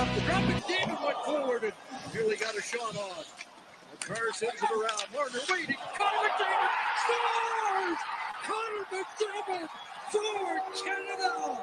Off the drop, and David went forward and nearly got a shot on. McCarr sends it around. Marner waiting. Connor McDavid scores! Connor McDavid for Canada!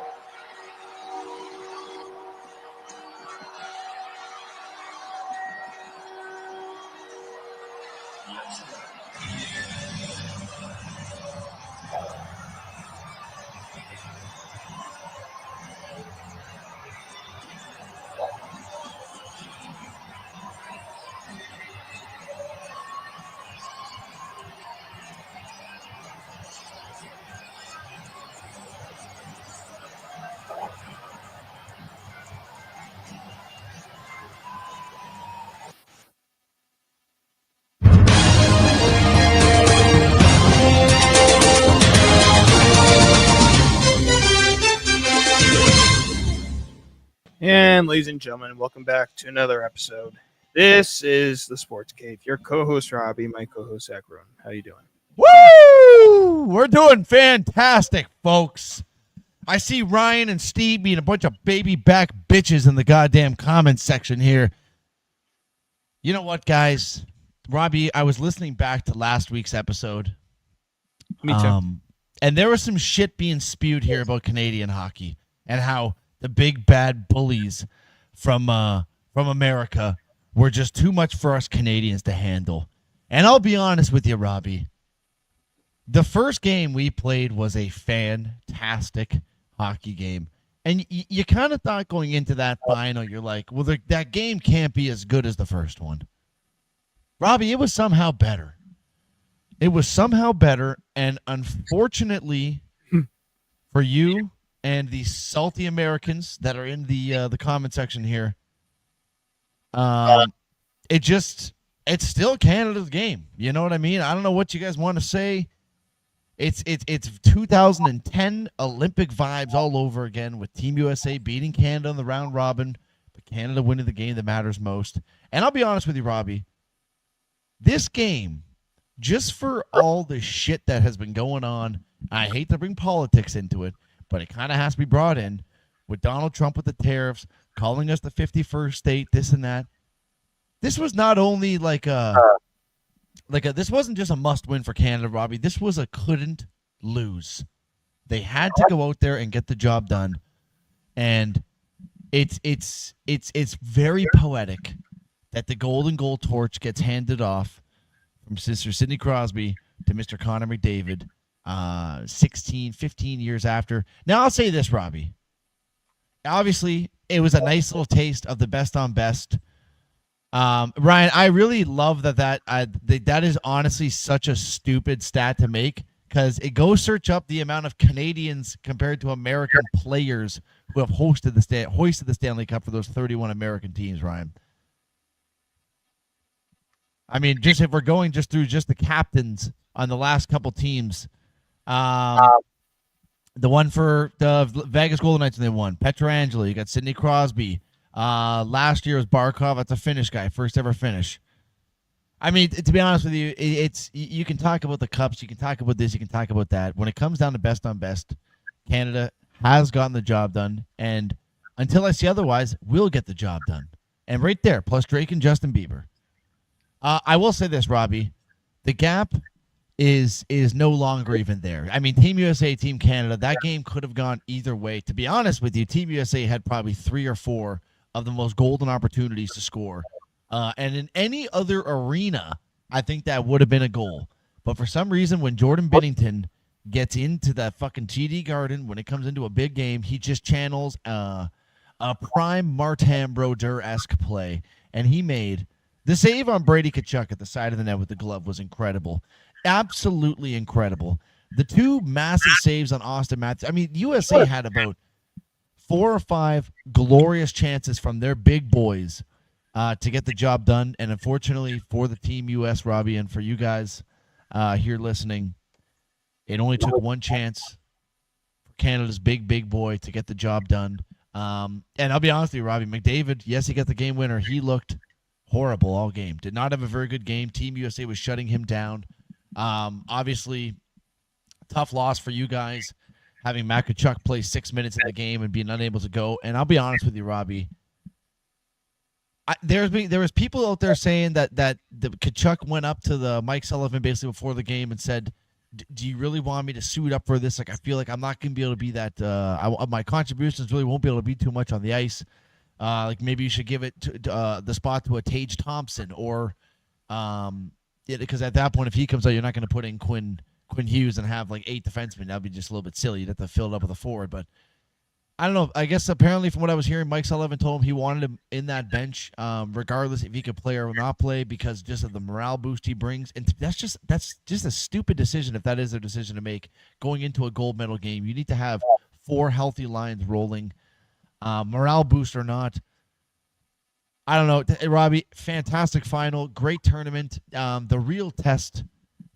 And ladies and gentlemen, welcome back to another episode. This is the Sports Cave. Your co-host Robbie, my co-host Zach Rowan. How you doing? Woo! We're doing fantastic, folks. I see Ryan and Steve being a bunch of baby back bitches in the goddamn comments section here. You know what, guys? Robbie, I was listening back to last week's episode. Me too. And there was some shit being spewed here about Canadian hockey and how the big bad bullies from America were just too much for us Canadians to handle. And I'll be honest with you, Robbie. The first game we played was a fantastic hockey game. And you kind of thought going into that final, you're like, well, that game can't be as good as the first one. Robbie, it was somehow better. It was somehow better, and unfortunately for you and the salty Americans that are in the comment section here, it's still Canada's game. You know what I mean? I don't know what you guys want to say. It's 2010 Olympic vibes all over again with Team USA beating Canada in the round robin, but Canada winning the game that matters most. And I'll be honest with you, Robbie, this game, just for all the shit that has been going on, I hate to bring politics into it, but it kind of has to be brought in with Donald Trump with the tariffs, calling us the 51st state, this and that. This was not only this wasn't just a must win for Canada, Robbie. This was a couldn't lose. They had to go out there and get the job done. And it's very poetic that the golden goal torch gets handed off from Sister Sidney Crosby to Mr. Connor McDavid 15 years after. Now, I'll say this, Robbie. Obviously, it was a nice little taste of the best on best. Ryan, I really love that is honestly such a stupid stat to make, because it goes search up the amount of Canadians compared to American players who have hoisted the Stanley Cup for those 31 American teams, Ryan. I mean, just if we're going just through just the captains on the last couple teams, the one for the Vegas Golden Knights, they won. Pietrangelo, you got Sidney Crosby. Last year was Barkov. That's a Finnish guy, first ever finish. I mean, to be honest with you, you can talk about the cups, you can talk about this, you can talk about that. When it comes down to best on best, Canada has gotten the job done, and until I see otherwise, we'll get the job done. And right there, plus Drake and Justin Bieber. I will say this, Robbie, the gap is no longer even there. I mean, Team USA, Team Canada, that game could have gone either way. To be honest with you, Team USA had probably 3 or 4 of the most golden opportunities to score. And in any other arena, I think that would have been a goal. But for some reason, when Jordan Binnington gets into that fucking TD Garden, when it comes into a big game, he just channels a prime Martin Brodeur-esque play. And he made the save on Brady Tkachuk at the side of the net with the glove was incredible. Absolutely incredible. The 2 massive saves on Austin Matthews. I mean, USA had about 4 or 5 glorious chances from their big boys to get the job done. And unfortunately for the Team US, Robbie, and for you guys here listening, it only took one chance for Canada's big boy to get the job done. And I'll be honest with you, Robbie, McDavid, yes, he got the game winner. He looked horrible all game. Did not have a very good game. Team USA was shutting him down. Obviously, tough loss for you guys, having Matt Tkachuk play 6 minutes in the game and being unable to go. And I'll be honest with you, Robbie, There was people out there saying that the Kachuk went up to the Mike Sullivan basically before the game and said, "Do you really want me to suit up for this? Like, I feel like I'm not going to be able to be that. My contributions really won't be able to be too much on the ice. Like, maybe you should give it to the spot to a Tage Thompson or, because at that point, if he comes out, you're not going to put in Quinn Hughes and have like 8 defensemen. That'd be just a little bit silly. You'd have to fill it up with a forward, but." I don't know. I guess apparently from what I was hearing, Mike Sullivan told him he wanted him in that bench, regardless if he could play or not play, because just of the morale boost he brings. And that's just a stupid decision if that is their decision to make going into a gold medal game. You need to have 4 healthy lines rolling, morale boost or not. I don't know, Robbie. Fantastic final, great tournament. The real test.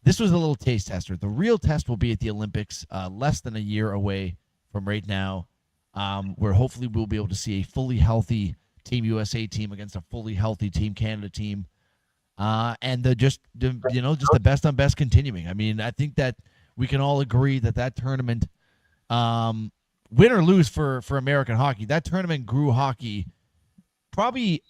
This was a little taste tester. The real test will be at the Olympics, less than a year away from right now. Where hopefully we'll be able to see a fully healthy Team USA team against a fully healthy Team Canada team, and just the best on best continuing. I mean, I think that we can all agree that tournament, win or lose for American hockey, that tournament grew hockey probably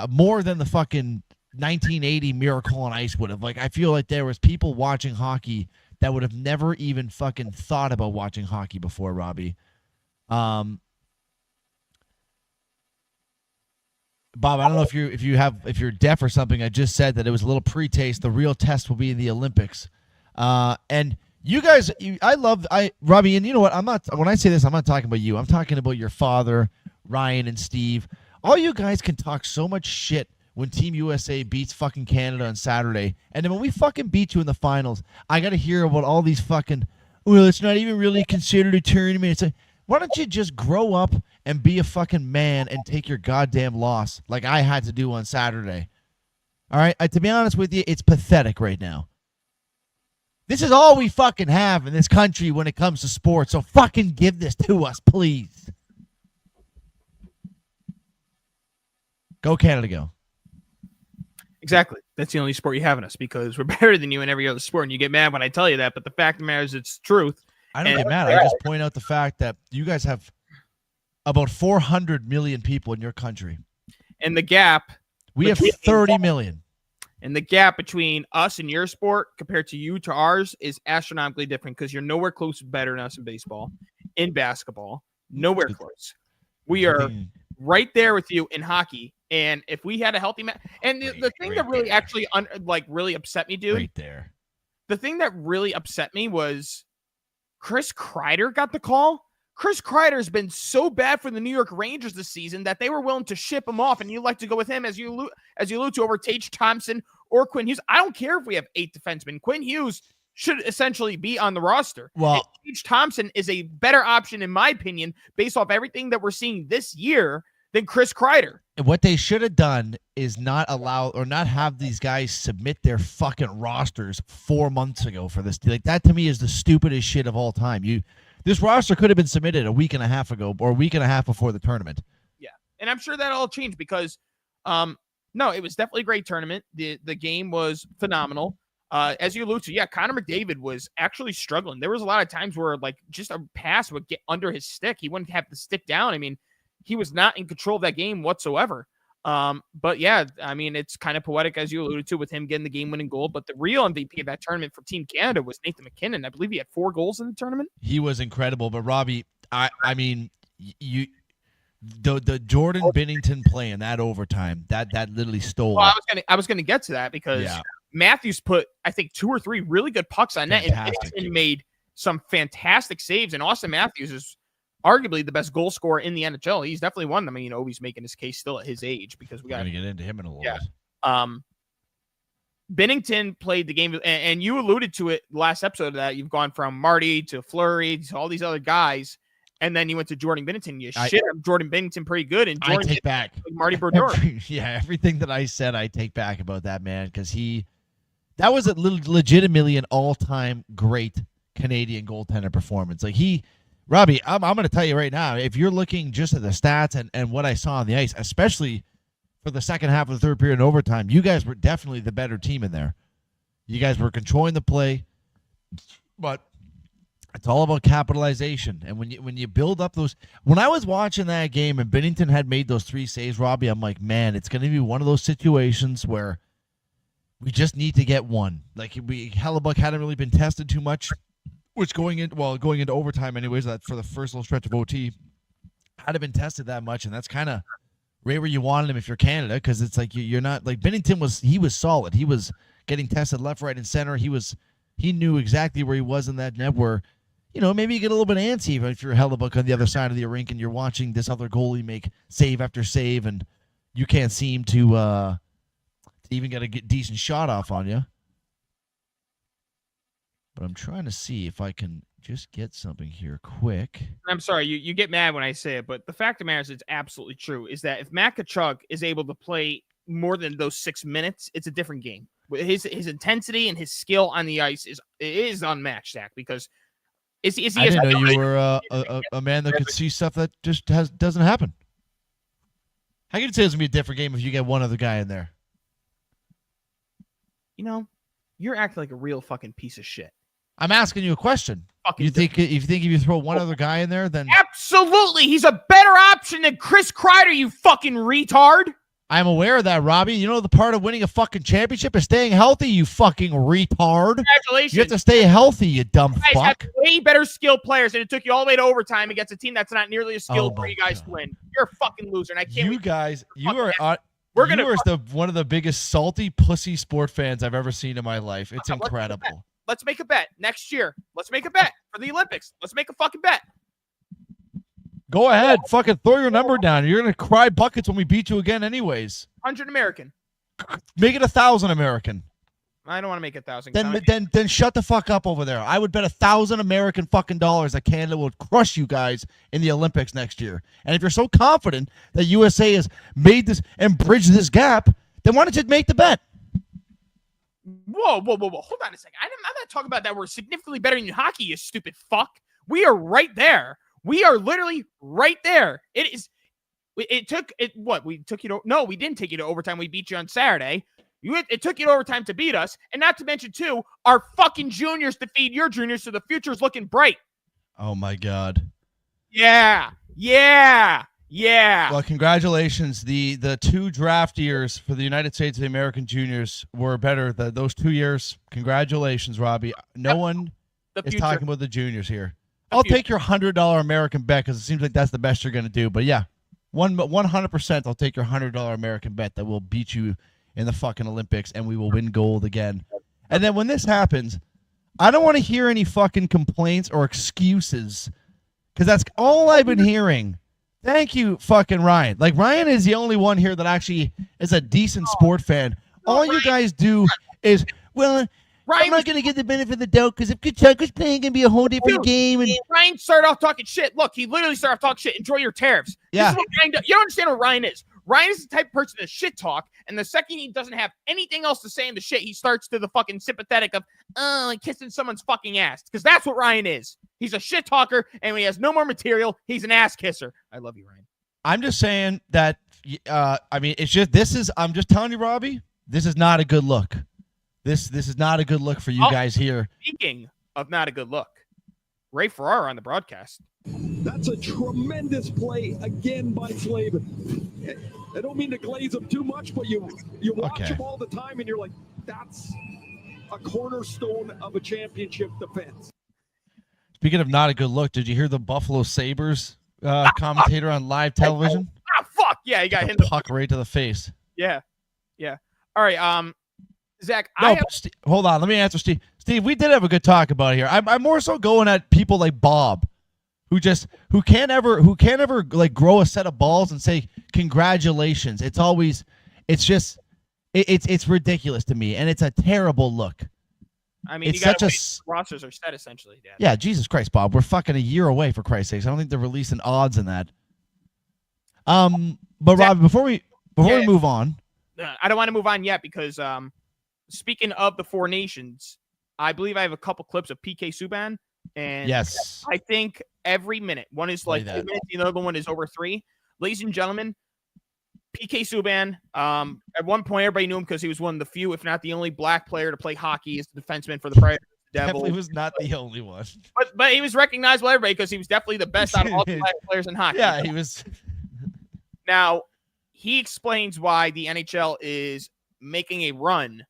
more than the fucking 1980 Miracle on Ice would have. Like, I feel like there was people watching hockey that would have never even fucking thought about watching hockey before, Robbie. Bob, I don't know if you're deaf or something. I just said that it was a little pre-taste. The real test will be in the Olympics. And you guys, Robbie, and you know what? When I say this, I'm not talking about you. I'm talking about your father, Ryan, and Steve. All you guys can talk so much shit when Team USA beats fucking Canada on Saturday, and then when we fucking beat you in the finals, I got to hear about all these fucking. Well, it's not even really considered a tournament. It's why don't you just grow up and be a fucking man and take your goddamn loss like I had to do on Saturday? All right? To be honest with you, it's pathetic right now. This is all we fucking have in this country when it comes to sports, so fucking give this to us, please. Go Canada, go. Exactly. That's the only sport you have in us because we're better than you in every other sport, and you get mad when I tell you that, but the fact of the matter is it's truth. I don't get mad. I just point out the fact that you guys have about 400 million people in your country. And the gap. We have 30 million. And the gap between us and your sport compared to you to ours is astronomically different because you're nowhere close to better than us in baseball, in basketball, nowhere close. We are right there with you in hockey. And if we had a healthy and the thing that really actually really upset me, dude. Right there. The thing that really upset me was Chris Kreider got the call. Chris Kreider's been so bad for the New York Rangers this season that they were willing to ship him off, and you like to go with him as you allude to over Tage Thompson or Quinn Hughes. I don't care if we have 8 defensemen. Quinn Hughes should essentially be on the roster. Well, Tage Thompson is a better option, in my opinion, based off everything that we're seeing this year than Chris Kreider. What they should have done is not allow or not have these guys submit their fucking rosters 4 months ago for this. Like, that to me is the stupidest shit of all time. This roster could have been submitted a week and a half ago or a week and a half before the tournament. Yeah, and I'm sure that'll change because, no, it was definitely a great tournament. The game was phenomenal. As you allude to, yeah, Connor McDavid was actually struggling. There was a lot of times where like just a pass would get under his stick. He wouldn't have the stick down. I mean, he was not in control of that game whatsoever. But yeah, I mean, it's kind of poetic, as you alluded to, with him getting the game-winning goal. But the real MVP of that tournament for Team Canada was Nathan MacKinnon. I believe he had 4 goals in the tournament. He was incredible. But Robbie, I mean, the Jordan Binnington play in that overtime that literally stole. Well, I was gonna get to that because Matthews put, I think, 2 or 3 really good pucks on net, and Binnington made some fantastic saves. And Austin Matthews is arguably the best goal scorer in the NHL. He's definitely one. I mean, he's making his case still at his age because we got to get into him in a little bit. Binnington played the game, and you alluded to it last episode of that. You've gone from Marty to Fleury to all these other guys, and then you went to Jordan Binnington. You shit on Jordan Binnington pretty good, and Jordan I take back Marty Brodeur. Everything that I said, I take back about that man because that was legitimately an all-time great Canadian goaltender performance. Like Robbie, I'm going to tell you right now, if you're looking just at the stats and what I saw on the ice, especially for the second half of the third period and overtime, you guys were definitely the better team in there. You guys were controlling the play, but It's all about capitalization. And when you build up those, when I was watching that game and Bennington had made those 3 saves, Robbie, I'm like, man, it's going to be one of those situations where we just need to get one. Like Hellebuyck hadn't really been tested too much, which going into overtime anyways, that for the first little stretch of OT, hadn't been tested that much, and that's kind of right where you wanted him if you're Canada, because it's like you're not like Bennington was solid. He was getting tested left, right, and center. He knew exactly where he was in that net where, maybe you get a little bit antsy even if you're Hellebuyck on the other side of the rink and you're watching this other goalie make save after save and you can't seem to even get a decent shot off on you. But I'm trying to see if I can just get something here quick. I'm sorry, you get mad when I say it, but the fact of the matter is it's absolutely true, is that if Matt Tkachuk is able to play more than those 6 minutes, it's a different game. His intensity and his skill on the ice is unmatched, Zach, because I didn't know you were a man that could see stuff that just doesn't happen. How can you say it's going to be a different game if you get one other guy in there? You're acting like a real fucking piece of shit. I'm asking you a question. You think if you throw one other guy in there, then absolutely, he's a better option than Chris Kreider, you fucking retard. I'm aware of that, Robbie. You know the part of winning a fucking championship is staying healthy, you fucking retard. Congratulations. You have to stay healthy, you dumb you guys fuck. have way better skilled players, and it took you all the way to overtime against a team that's not nearly as skilled for you guys to win. You're a fucking loser, and I can't. You guys, you are one of the biggest salty pussy sport fans I've ever seen in my life. It's incredible. Let's make a bet next year. Let's make a bet for the Olympics. Let's make a fucking bet. Go ahead. Fucking throw your number down. You're going to cry buckets when we beat you again anyways. 100 American. Make it 1,000 American. I don't want to make 1,000. Then shut the fuck up over there. I would bet 1,000 American fucking dollars that Canada will crush you guys in the Olympics next year. And if you're so confident that USA has made this and bridged this gap, then why don't you make the bet? Whoa. Hold on a second. I'm not talking about that. We're significantly better than hockey, you stupid fuck. We are right there. We are literally right there. We didn't take you to overtime. We beat you on Saturday. It took you to overtime to beat us. And not to mention, too, our fucking juniors defeat your juniors, so the future's looking bright. Oh, my God. Yeah. Well, congratulations. The 2 draft years for the United States of the American juniors were better. Those 2 years, congratulations, Robbie. No one is talking about the juniors here. I'll take your $100 American bet because it seems like that's the best you're going to do. But yeah, 100% I'll take your $100 American bet that we'll beat you in the fucking Olympics and we will win gold again. And then when this happens, I don't want to hear any fucking complaints or excuses because that's all I've been hearing. Thank you, fucking Ryan. Like, Ryan is the only one here that actually is a decent sport fan. All you guys do is, well, I'm not going to get the benefit of the doubt because if Tkachuk was playing, it's going to be a whole different game. And Ryan started off talking shit. Look, he literally started off talking shit. Enjoy your tariffs. Yeah. You don't understand what Ryan is. Ryan is the type of person to shit talk, and the second he doesn't have anything else to say in the shit, he starts to the fucking sympathetic of, kissing someone's fucking ass. Because that's what Ryan is. He's a shit talker, and when he has no more material, he's an ass kisser. I love you, Ryan. I'm just saying that, I'm just telling you, Robbie, this is not a good look. This is not a good look for you guys here. Speaking of not a good look, Ray Ferraro on the broadcast. That's a tremendous play again by Slavin. I don't mean to glaze him too much, but you watch him all the time and you're like, that's a cornerstone of a championship defense. Speaking of not a good look, did you hear the Buffalo Sabres commentator on live television? Fuck. Yeah, he got hit. Puck right to the face. Yeah. All right, Zach, hold on. Let me answer Steve. Steve, we did have a good talk about it here. I'm more so going at people like Bob, who can't ever like grow a set of balls and say congratulations. It's ridiculous to me, and it's a terrible look. I mean, it's rosters are set essentially, Dad. Yeah, Jesus Christ, Bob. We're fucking a year away, for Christ's sakes. I don't think they're releasing odds in that. But Zach, Rob, before we move on, I don't want to move on yet because speaking of the 4 nations, I believe I have a couple clips of PK Subban, and yes, I think every minute one is like 2 minutes, the other one is over 3. Ladies and gentlemen, PK Subban. At one point, everybody knew him because he was one of the few, if not the only, black player to play hockey as a defenseman for the Predators Devil. Definitely was not the only one. But he was recognized by everybody because he was definitely the best out of all the players in hockey. Yeah, he was. Now, he explains why the NHL is making a run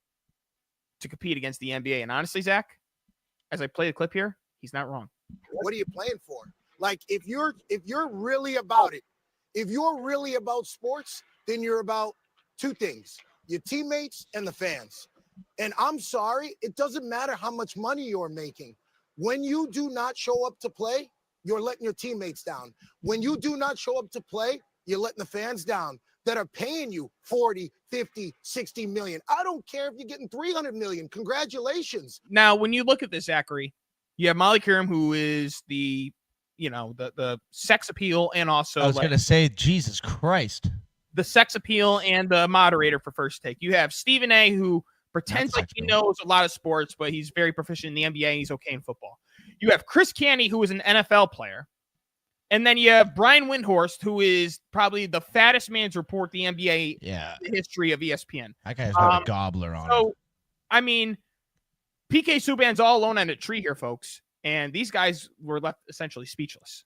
to compete against the NBA. And honestly, Zach, as I play the clip here, he's not wrong. What are you playing for? Like, if you're really about it, if you're really about sports, then you're about two things: your teammates and the fans. And I'm sorry, it doesn't matter how much money you're making. When you do not show up to play, you're letting your teammates down. When you do not show up to play, you're letting the fans down that are paying you 40, 50, 60 million. I don't care if you're getting 300 million. Congratulations. Now, when you look at this, Zachary, you have Molly Qerim, who is the sex appeal and also I was going to say, Jesus Christ. The sex appeal and the moderator for First Take. You have Stephen A., who pretends like he knows a lot of sports, but he's very proficient in the NBA and he's okay in football. You have Chris Canty, who is an NFL player. And then you have Brian Windhorst, who is probably the fattest man to report the NBA in the history of ESPN. That guy's got a gobbler on him. So, I mean, PK Subban's all alone on a tree here, folks. And these guys were left essentially speechless.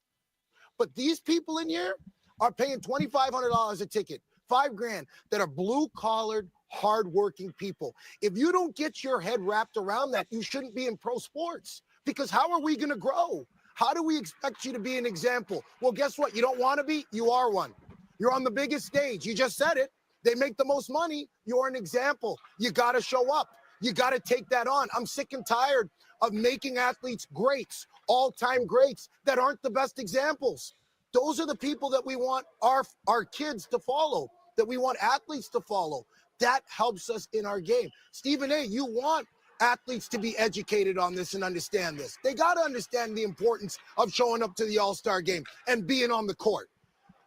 But these people in here are paying $2,500 a ticket, $5,000, that are blue-collared, hardworking people. If you don't get your head wrapped around that, you shouldn't be in pro sports, because how are we going to grow? How do we expect you to be an example? Well, guess what? You don't want to be? You are one. You're on the biggest stage. You just said it. They make the most money. You're an example. You got to show up. You got to take that on. I'm sick and tired of making athletes greats, all-time greats that aren't the best examples. Those are the people that we want our kids to follow, that we want athletes to follow. That helps us in our game. Stephen A., you want athletes to be educated on this and understand this. They got to understand the importance of showing up to the All-Star game and being on the court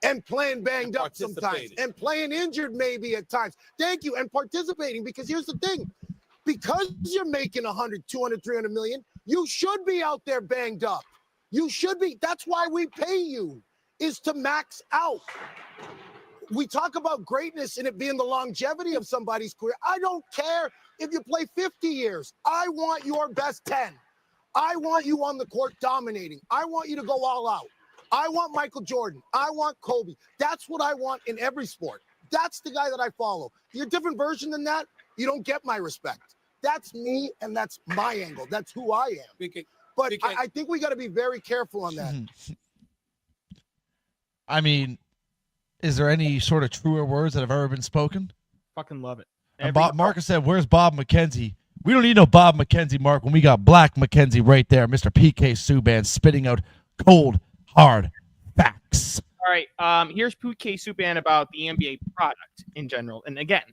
and playing banged up sometimes and playing injured maybe at times. Thank you. And participating, because here's the thing. Because you're making 100, 200, 300 million, you should be out there banged up. You should be. That's why we pay you, is to max out. We talk about greatness and it being the longevity of somebody's career. I don't care if you play 50 years. I want your best 10. I want you on the court dominating. I want you to go all out. I want Michael Jordan. I want Kobe. That's what I want in every sport. That's the guy that I follow. If you're a different version than that, you don't get my respect. That's me, and that's my angle. That's who I am. But I think we got to be very careful on that. I mean, is there any sort of truer words that have ever been spoken? Fucking love it. And Marcus said, where's Bob McKenzie? We don't need no Bob McKenzie, Mark, when we got Black McKenzie right there, Mr. PK Subban spitting out cold, hard facts. All right, here's PK Subban about the NBA product in general. And again,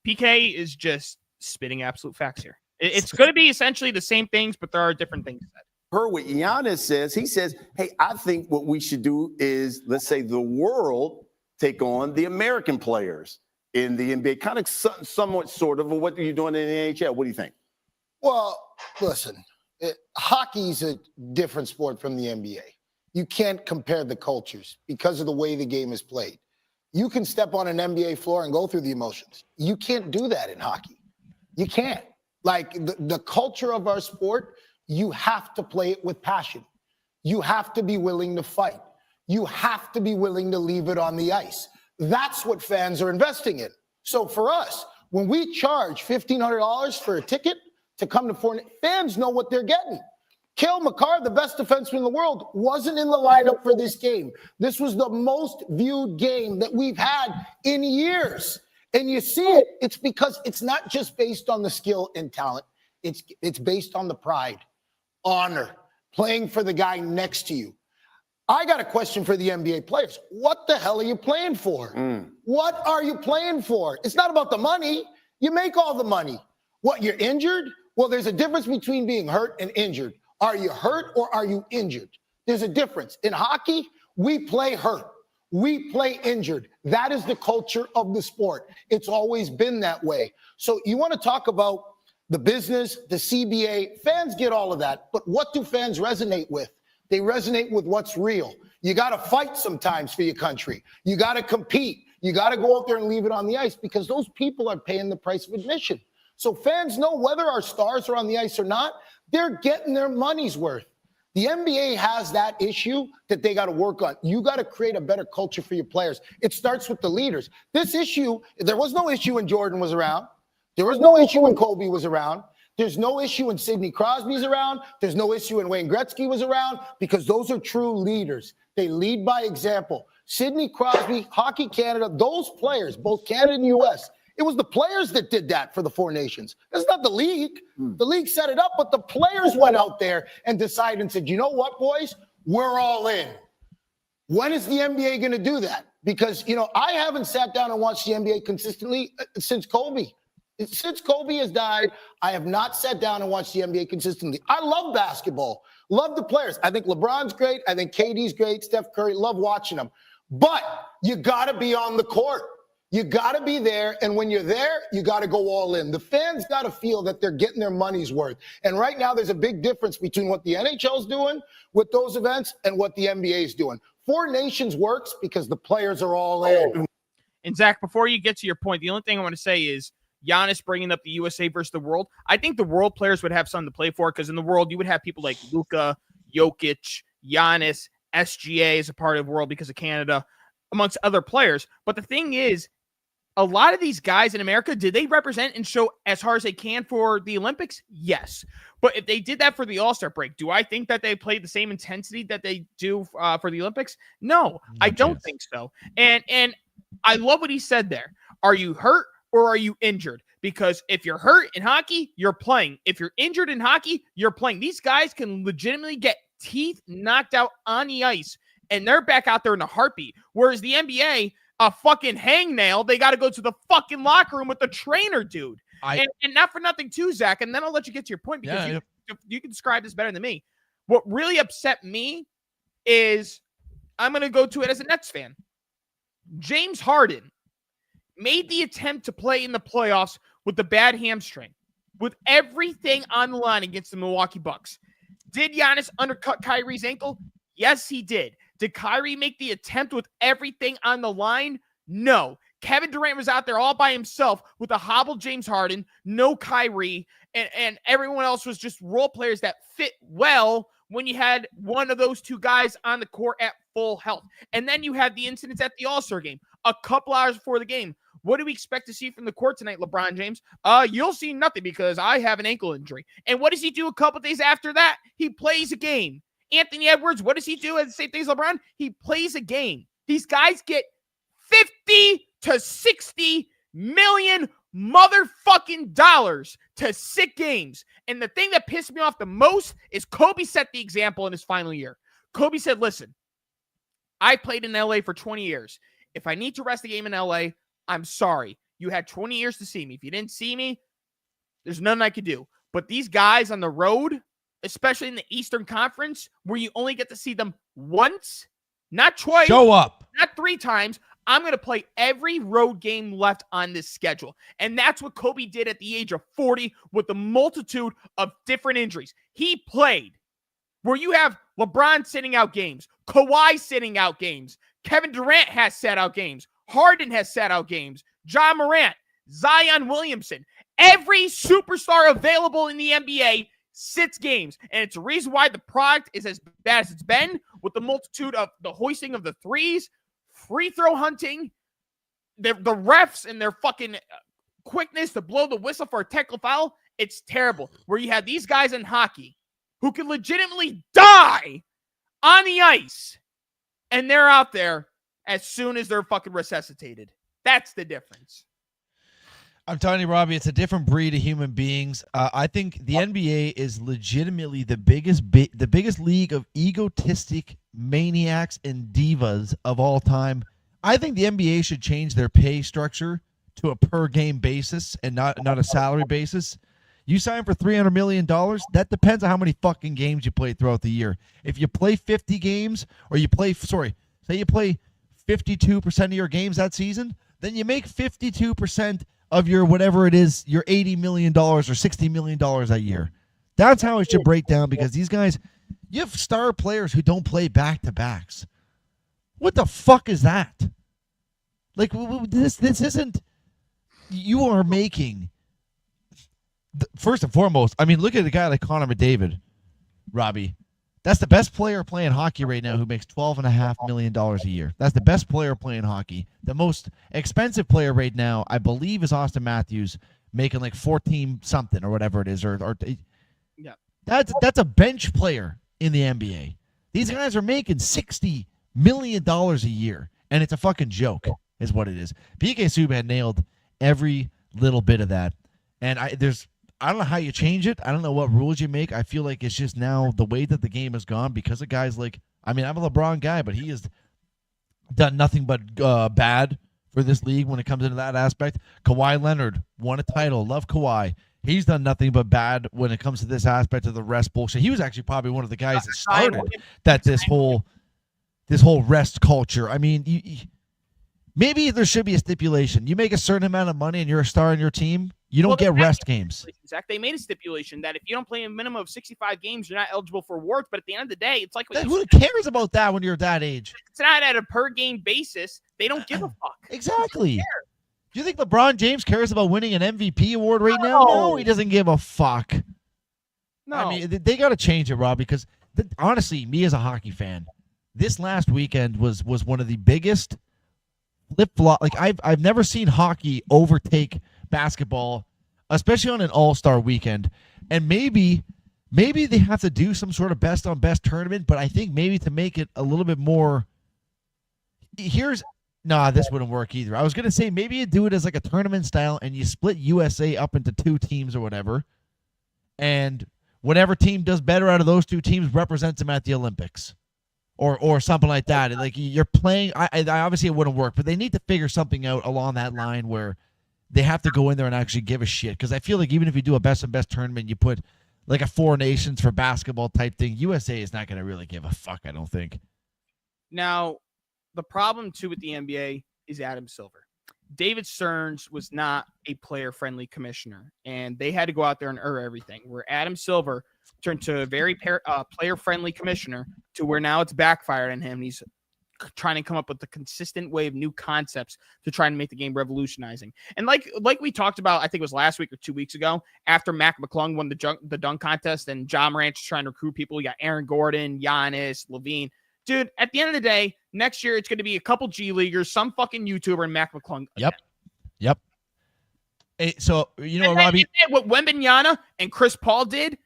PK is just spitting absolute facts here. It's going to be essentially the same things, but there are different things said. Heard what Giannis says. He says, hey, I think what we should do is, let's say, the world take on the American players in the NBA. Kind of somewhat sort of what are you doing in the NHL? What do you think? Well, listen, hockey's a different sport from the NBA. You can't compare the cultures because of the way the game is played. You can step on an NBA floor and go through the emotions. You can't do that in hockey. You can't. Like the culture of our sport, you have to play it with passion. You have to be willing to fight. You have to be willing to leave it on the ice. That's what fans are investing in. So for us, when we charge $1,500 for a ticket to come to Fortnite, fans know what they're getting. Cale Makar, the best defenseman in the world, wasn't in the lineup for this game. This was the most viewed game that we've had in years. And you see it, it's because it's not just based on the skill and talent. It's based on the pride, honor, playing for the guy next to you. I got a question for the NBA players. What the hell are you playing for? What are you playing for? It's not about the money. You make all the money. What, you're injured? Well, there's a difference between being hurt and injured. Are you hurt or are you injured? There's a difference. In hockey, we play hurt. We play injured. That is the culture of the sport. It's always been that way. So you want to talk about the business, the CBA, fans get all of that. But what do fans resonate with? They resonate with what's real. You got to fight sometimes for your country. You got to compete. You got to go out there and leave it on the ice because those people are paying the price of admission. So fans know whether our stars are on the ice or not, they're getting their money's worth. The NBA has that issue that they got to work on. You got to create a better culture for your players. It starts with the leaders. This issue, there was no issue when Jordan was around. There was no issue when Kobe was around. There's no issue when Sidney Crosby's around. There's no issue when Wayne Gretzky was around, because those are true leaders. They lead by example. Sidney Crosby, Hockey Canada, those players, both Canada and U.S., it was the players that did that for the four nations. It's not the league. The league set it up, but the players went out there and decided and said, you know what, boys? We're all in. When is the NBA going to do that? Because, I haven't sat down and watched the NBA consistently since Kobe. Since Kobe has died, I have not sat down and watched the NBA consistently. I love basketball. Love the players. I think LeBron's great. I think KD's great. Steph Curry, love watching them. But you got to be on the court. You got to be there, and when you're there, you got to go all in. The fans got to feel that they're getting their money's worth. And right now, there's a big difference between what the NHL's doing with those events and what the NBA's doing. Four Nations works because the players are all in. And Zach, before you get to your point, the only thing I want to say is Giannis bringing up the USA versus the world. I think the world players would have something to play for, because in the world, you would have people like Luka, Jokic, Giannis, SGA as a part of the world because of Canada, amongst other players. But the thing is, a lot of these guys in America, did they represent and show as hard as they can for the Olympics? Yes. But if they did that for the All-Star break, do I think that they played the same intensity that they do for the Olympics? No, I don't think so. And I love what he said there. Are you hurt or are you injured? Because if you're hurt in hockey, you're playing. If you're injured in hockey, you're playing. These guys can legitimately get teeth knocked out on the ice, and they're back out there in a heartbeat. Whereas the NBA, a fucking hangnail, they got to go to the fucking locker room with the trainer, dude. And not for nothing too, Zach, and then I'll let you get to your point, because you can describe this better than me. What really upset me is, I'm going to go to it as a Nets fan. James Harden made the attempt to play in the playoffs with the bad hamstring, with everything on the line against the Milwaukee Bucks. Did Giannis undercut Kyrie's ankle? Yes, he did. Did Kyrie make the attempt with everything on the line? No. Kevin Durant was out there all by himself with a hobbled James Harden, no Kyrie, and everyone else was just role players that fit well when you had one of those two guys on the court at full health. And then you had the incidents at the All-Star game, a couple hours before the game. What do we expect to see from the court tonight, LeBron James? You'll see nothing, because I have an ankle injury. And what does he do a couple days after that? He plays a game. Anthony Edwards, what does he do at the same thing as LeBron? He plays a game. These guys get 50 to 60 million motherfucking dollars to sit games. And the thing that pissed me off the most is Kobe set the example in his final year. Kobe said, listen, I played in LA for 20 years. If I need to rest the game in LA, I'm sorry. You had 20 years to see me. If you didn't see me, there's nothing I could do. But these guys on the road, especially in the Eastern Conference, where you only get to see them once, not twice, show up, not 3 times. I'm going to play every road game left on this schedule. And that's what Kobe did at the age of 40 with a multitude of different injuries. He played where you have LeBron sitting out games, Kawhi sitting out games, Kevin Durant has sat out games, Harden has sat out games, Ja Morant, Zion Williamson. Every superstar available in the NBA sits games. And it's a reason why the product is as bad as it's been, with the multitude of the hoisting of the threes, free throw hunting, the refs and their fucking quickness to blow the whistle for a technical foul. It's terrible. Where you have these guys in hockey who can legitimately die on the ice, and they're out there as soon as they're fucking resuscitated. That's the difference. I'm telling you, Robbie, it's a different breed of human beings. I think the NBA is legitimately the biggest league of egotistic maniacs and divas of all time. I think the NBA should change their pay structure to a per game basis and not a salary basis. You sign for $300 million, that depends on how many fucking games you play throughout the year. If you play 50 games, or say you play 52% of your games that season, then you make 52% of your whatever it is, your $80 million or $60 million a year. That's how it should break down, because these guys, you have star players who don't play back-to-backs. What the fuck is that? Like, this isn't, you are making first and foremost, I mean, look at a guy like Connor McDavid, Robbie. That's the best player playing hockey right now who makes $12.5 million a year. That's the best player playing hockey. The most expensive player right now, I believe, is Austin Matthews, making like 14 something or whatever it is. Yeah. That's a bench player in the NBA. These guys are making $60 million a year, and it's a fucking joke, is what it is. PK Subban nailed every little bit of that, and I don't know how you change it. I don't know what rules you make. I feel like it's just now the way that the game has gone because of guys like, I mean, I'm a LeBron guy, but he has done nothing but bad for this league when it comes into that aspect. Kawhi Leonard won a title. Love Kawhi. He's done nothing but bad when it comes to this aspect of the rest bullshit. He was actually probably one of the guys that started that this whole rest culture. I mean, maybe there should be a stipulation. You make a certain amount of money and you're a star on your team, you don't get rest games. Zach, they made a stipulation that if you don't play a minimum of 65 games, you're not eligible for awards. But at the end of the day, it's like who cares about that when you're that age? It's not at a per game basis. They don't give a fuck. Exactly. Do you think LeBron James cares about winning an MVP award right now? No, he doesn't give a fuck. No, I mean, they got to change it, Rob, because honestly, me as a hockey fan, this last weekend was one of the biggest flip-flop. Like I've never seen hockey overtake basketball, especially on an all-star weekend. And maybe they have to do some sort of best on best tournament, but I think maybe to make it a little bit more this wouldn't work either. I was going to say maybe you do it as like a tournament style and you split USA up into 2 teams or whatever. And whatever team does better out of those 2 teams represents them at the Olympics. Or something like that. Like you're playing, I obviously it wouldn't work, but they need to figure something out along that line where they have to go in there and actually give a shit. Because I feel like even if you do a best and best tournament, you put like a 4 nations for basketball type thing, USA is not going to really give a fuck, I don't think. Now, the problem too with the NBA is Adam Silver. David Stearns was not a player-friendly commissioner, and they had to go out there and everything. Where Adam Silver turned to a very player-friendly commissioner, to where now it's backfired on him. He's trying to come up with a consistent way of new concepts to try and make the game revolutionizing. And like we talked about, I think it was last week or 2 weeks ago, after Mac McClung won the dunk contest and John Morant is trying to recruit people. You got Aaron Gordon, Giannis, Levine. Dude, at the end of the day, next year it's going to be a couple G Leaguers, some fucking YouTuber, and Mac McClung. Yep. Hey, so, you know, Robbie, what Wembanyama and Chris Paul did,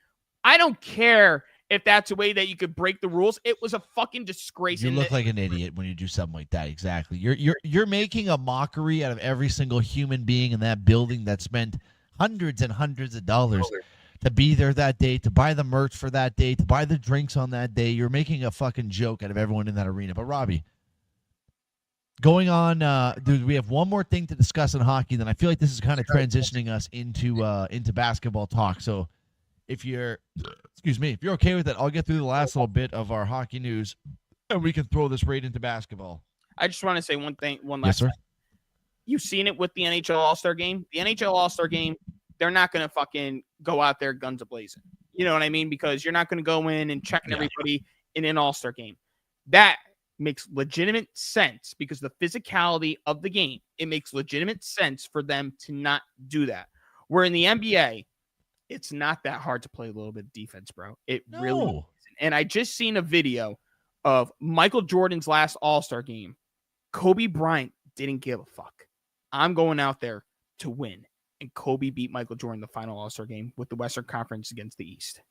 I don't care if that's a way that you could break the rules. It was a fucking disgrace. You look like an idiot when you do something like that. Exactly. You're making a mockery out of every single human being in that building that spent hundreds and hundreds of dollars to be there that day, to buy the merch for that day, to buy the drinks on that day. You're making a fucking joke out of everyone in that arena. But Robbie, going on, dude, we have one more thing to discuss in hockey. Then I feel like this is kind of transitioning us into basketball talk. So if you're okay with it, I'll get through the last little bit of our hockey news, and we can throw this right into basketball. I just want to say one last thing. You've seen it with the NHL All-Star Game. The NHL All-Star Game, they're not going to fucking go out there guns a-blazing. You know what I mean? Because you're not going to go in and checking everybody in an All-Star Game. That makes legitimate sense because the physicality of the game, it makes legitimate sense for them to not do that. Where in the NBA, it's not that hard to play a little bit of defense, bro. It really isn't. And I just seen a video of Michael Jordan's last All-Star game. Kobe Bryant didn't give a fuck. I'm going out there to win. And Kobe beat Michael Jordan the final All-Star game with the Western Conference against the East.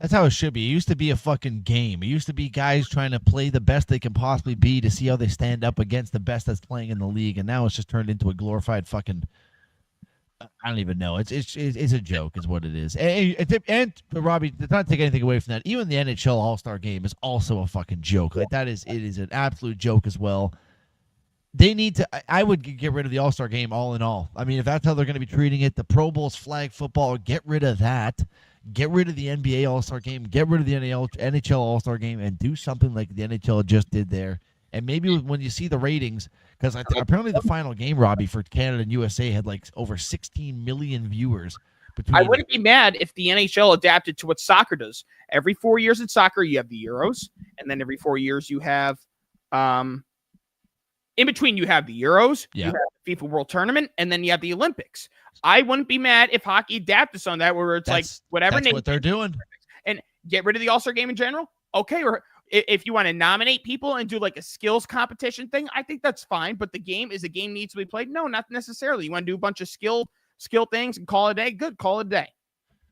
That's how it should be. It used to be a fucking game. It used to be guys trying to play the best they can possibly be to see how they stand up against the best that's playing in the league. And now it's just turned into a glorified fucking, I don't even know. It's a joke is what it is. And Robbie, to not take anything away from that, even the NHL All-Star game is also a fucking joke. Like it is an absolute joke as well. They need to, I would get rid of the All-Star game all in all. I mean, if that's how they're going to be treating it, the Pro Bowl's flag football, get rid of that. Get rid of the NBA All-Star game. Get rid of the NHL All-Star game and do something like the NHL just did there. And maybe when you see the ratings, because apparently the final game, Robbie, for Canada and USA had like over 16 million viewers. I wouldn't be mad if the NHL adapted to what soccer does. Every 4 years in soccer, you have the Euros. And then every 4 years, you have in between, you have the Euros, Yeah. you have the FIFA World Tournament, and then you have the Olympics. I wouldn't be mad if hockey adapted on that, where it's like whatever That's nation, what they're doing. and get rid of the All-Star game in general. Okay, or if you want to nominate people and do like a skills competition thing, I think that's fine. But the game needs to be played. No, not necessarily. You want to do a bunch of skill things and call it a day. Good, call it a day.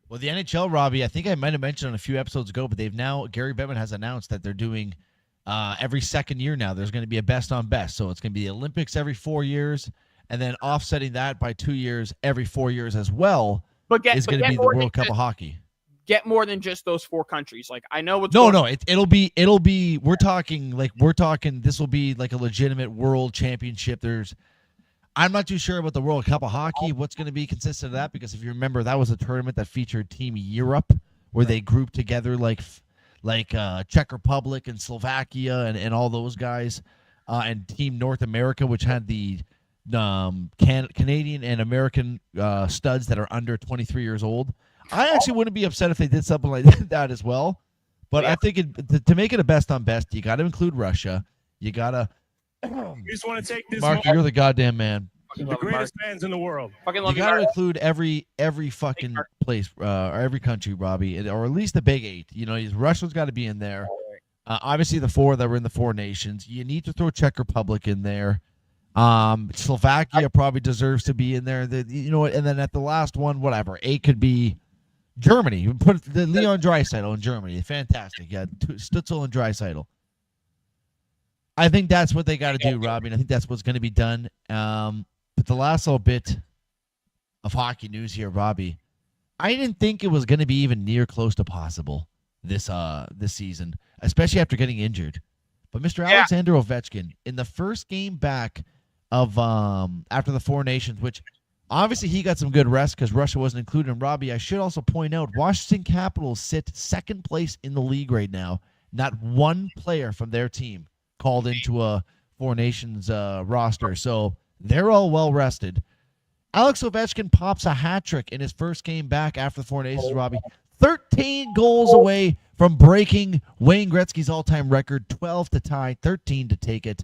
Well, the NHL, Robbie, I think I might have mentioned on a few episodes ago, but Gary Bettman has announced that they're doing every second year now. There's going to be a best on best. So it's going to be the Olympics every 4 years, and then offsetting that by 2 years every 4 years as well. But is going to be the World Cup of Hockey. Get more than just those 4 countries. Like I know what's it'll be we're talking this will be like a legitimate world championship. I'm not too sure about the World Cup of Hockey, what's going to be consistent of that, because if you remember, that was a tournament that featured Team Europe, where they grouped together like Czech Republic and Slovakia and all those guys, and Team North America, which had the Canadian and American studs that are under 23 years old. I actually wouldn't be upset if they did something like that as well. But I think to make it a best on best, you got to include Russia. You got to. You just want to take this. Mark, you're the goddamn man. The greatest fans in the world. Fucking You love got to Mark. include every fucking place or every country, Robbie, or at least the big 8. You know, Russia's got to be in there. Obviously, the 4 that were in the 4 nations. You need to throw Czech Republic in there. Slovakia probably deserves to be in there. And then at the last one, whatever, 8 could be Germany. You put the Leon Draisaitl in Germany. Fantastic. Yeah, Stützle and Draisaitl. I think that's what they got to do, Robbie, and I think that's what's going to be done. But the last little bit of hockey news here, Robbie, I didn't think it was going to be even near close to possible this season, especially after getting injured. But Mr. Alexander Ovechkin, in the first game back of after the 4 nations, which obviously he got some good rest because Russia wasn't included. And Robbie, I should also point out, Washington Capitals sit second place in the league right now. Not one player from their team called into a 4 nations roster, so they're all well rested. Alex Ovechkin pops a hat trick in his first game back after the 4 nations, Robbie. 13 goals away from breaking Wayne Gretzky's all-time record, 12 to tie, 13 to take it.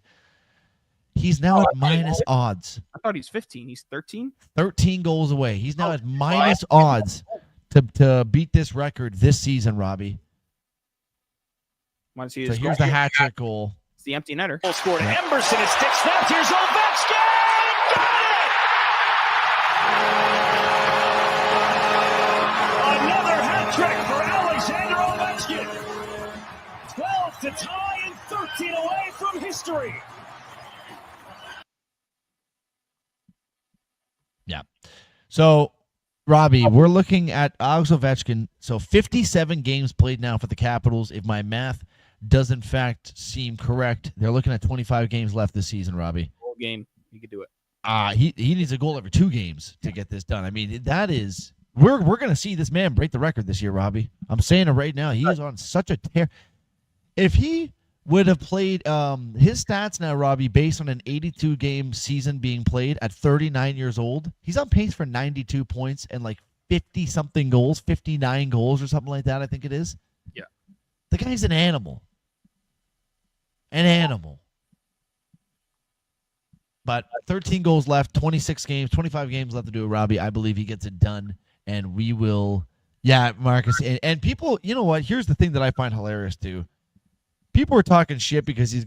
He's now at minus odds. I thought he's 15. He's 13. 13 goals away. He's now at minus odds to beat this record this season, Robbie. Want to see So his here's goal? the hat trick goal. It's the empty netter. Scored Emberson. It sticks snapped. Here's Ovechkin. Another hat trick for Alexander Ovechkin. 12 to tie and 13 away from history. Yeah. So, Robbie, we're looking at Alex Ovechkin. So 57 games played now for the Capitals. If my math does in fact seem correct, they're looking at 25 games left this season, Robbie. Whole game. He could do it. He needs a goal every 2 games to get this done. I mean, that is we're going to see this man break the record this year, Robbie. I'm saying it right now. He is on such a tear. If he would have played his stats now, Robbie, based on an 82-game season being played at 39 years old, he's on pace for 92 points and like 50-something goals, 59 goals or something like that, I think it is. Yeah. The guy's an animal. An animal. But 13 goals left, 26 games, 25 games left to do it, Robbie. I believe he gets it done, and we will. Yeah, Marcus. And people, you know what? Here's the thing that I find hilarious, too. People are talking shit because he has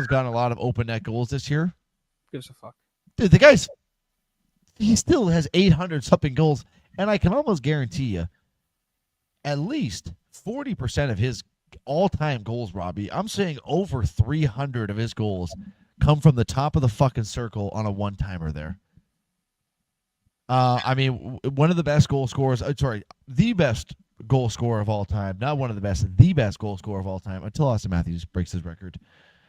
gotten a lot of open net goals this year. Gives a fuck. Dude, he still has 800-something goals, and I can almost guarantee you at least 40% of his all-time goals, Robbie, I'm saying over 300 of his goals come from the top of the fucking circle on a one-timer there. I mean, one of the best goal scorers, the best goal scorer of all time, not one of the best goal scorer of all time until Austin Matthews breaks his record.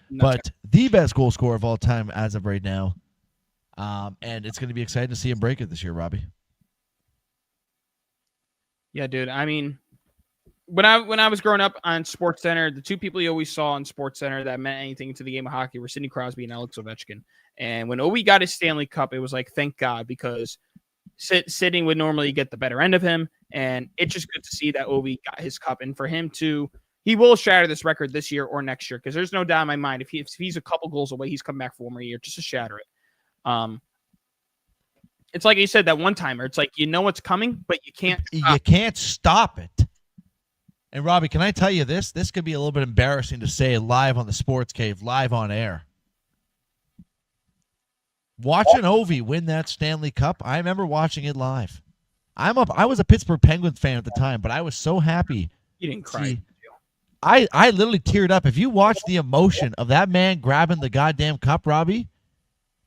But the best goal scorer of all time as of right now. And it's going to be exciting to see him break it this year, Robbie. Yeah, dude. I mean, when I was growing up on SportsCenter, the 2 people you always saw on SportsCenter that meant anything to the game of hockey were Sidney Crosby and Alex Ovechkin. And when Ovi got his Stanley Cup, it was like, thank God, because Sidney would normally get the better end of him. And it's just good to see that Ovi got his cup. And for him to he will shatter this record this year or next year because there's no doubt in my mind if he's a couple goals away, he's come back for one more year just to shatter it. It's like you said that one timer. It's like you know what's coming, but you can't. You can't stop it. And Robbie, can I tell you this? This could be a little bit embarrassing to say live on the Sports Cave, live on air. Watching Ovi win that Stanley Cup, I remember watching it live. I was a Pittsburgh Penguins fan at the time, but I was so happy. You didn't cry. I literally teared up. If you watch the emotion of that man grabbing the goddamn cup, Robbie,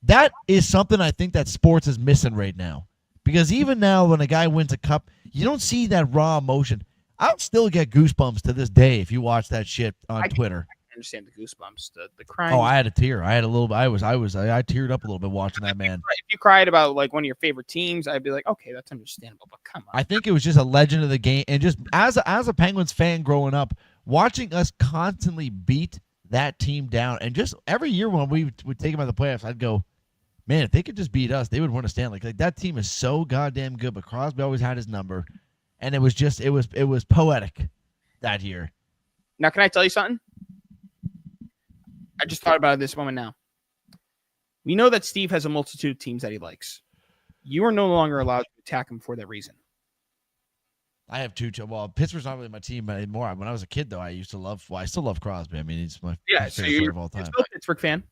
that is something I think that sports is missing right now. Because even now when a guy wins a cup, you don't see that raw emotion. I'll still get goosebumps to this day if you watch that shit on Twitter. I understand the goosebumps, the crying. Oh, I had a tear. I had a little. I teared up a little bit watching that man. If you cried about like one of your favorite teams, I'd be like, okay, that's understandable. But come on. I think it was just a legend of the game, and just as a Penguins fan growing up, watching us constantly beat that team down, and just every year when we would take them out of the playoffs, I'd go, man, if they could just beat us, they would win a Stanley. Like that team is so goddamn good. But Crosby always had his number, and it was just it was poetic that year. Now, can I tell you something? I just thought about it this moment now. We know that Steve has a multitude of teams that he likes. You are no longer allowed to attack him for that reason. I have two. Well, Pittsburgh's not really my team anymore. When I was a kid, though, I still love Crosby. I mean, he's my favorite player of all time. Still a Pittsburgh fan.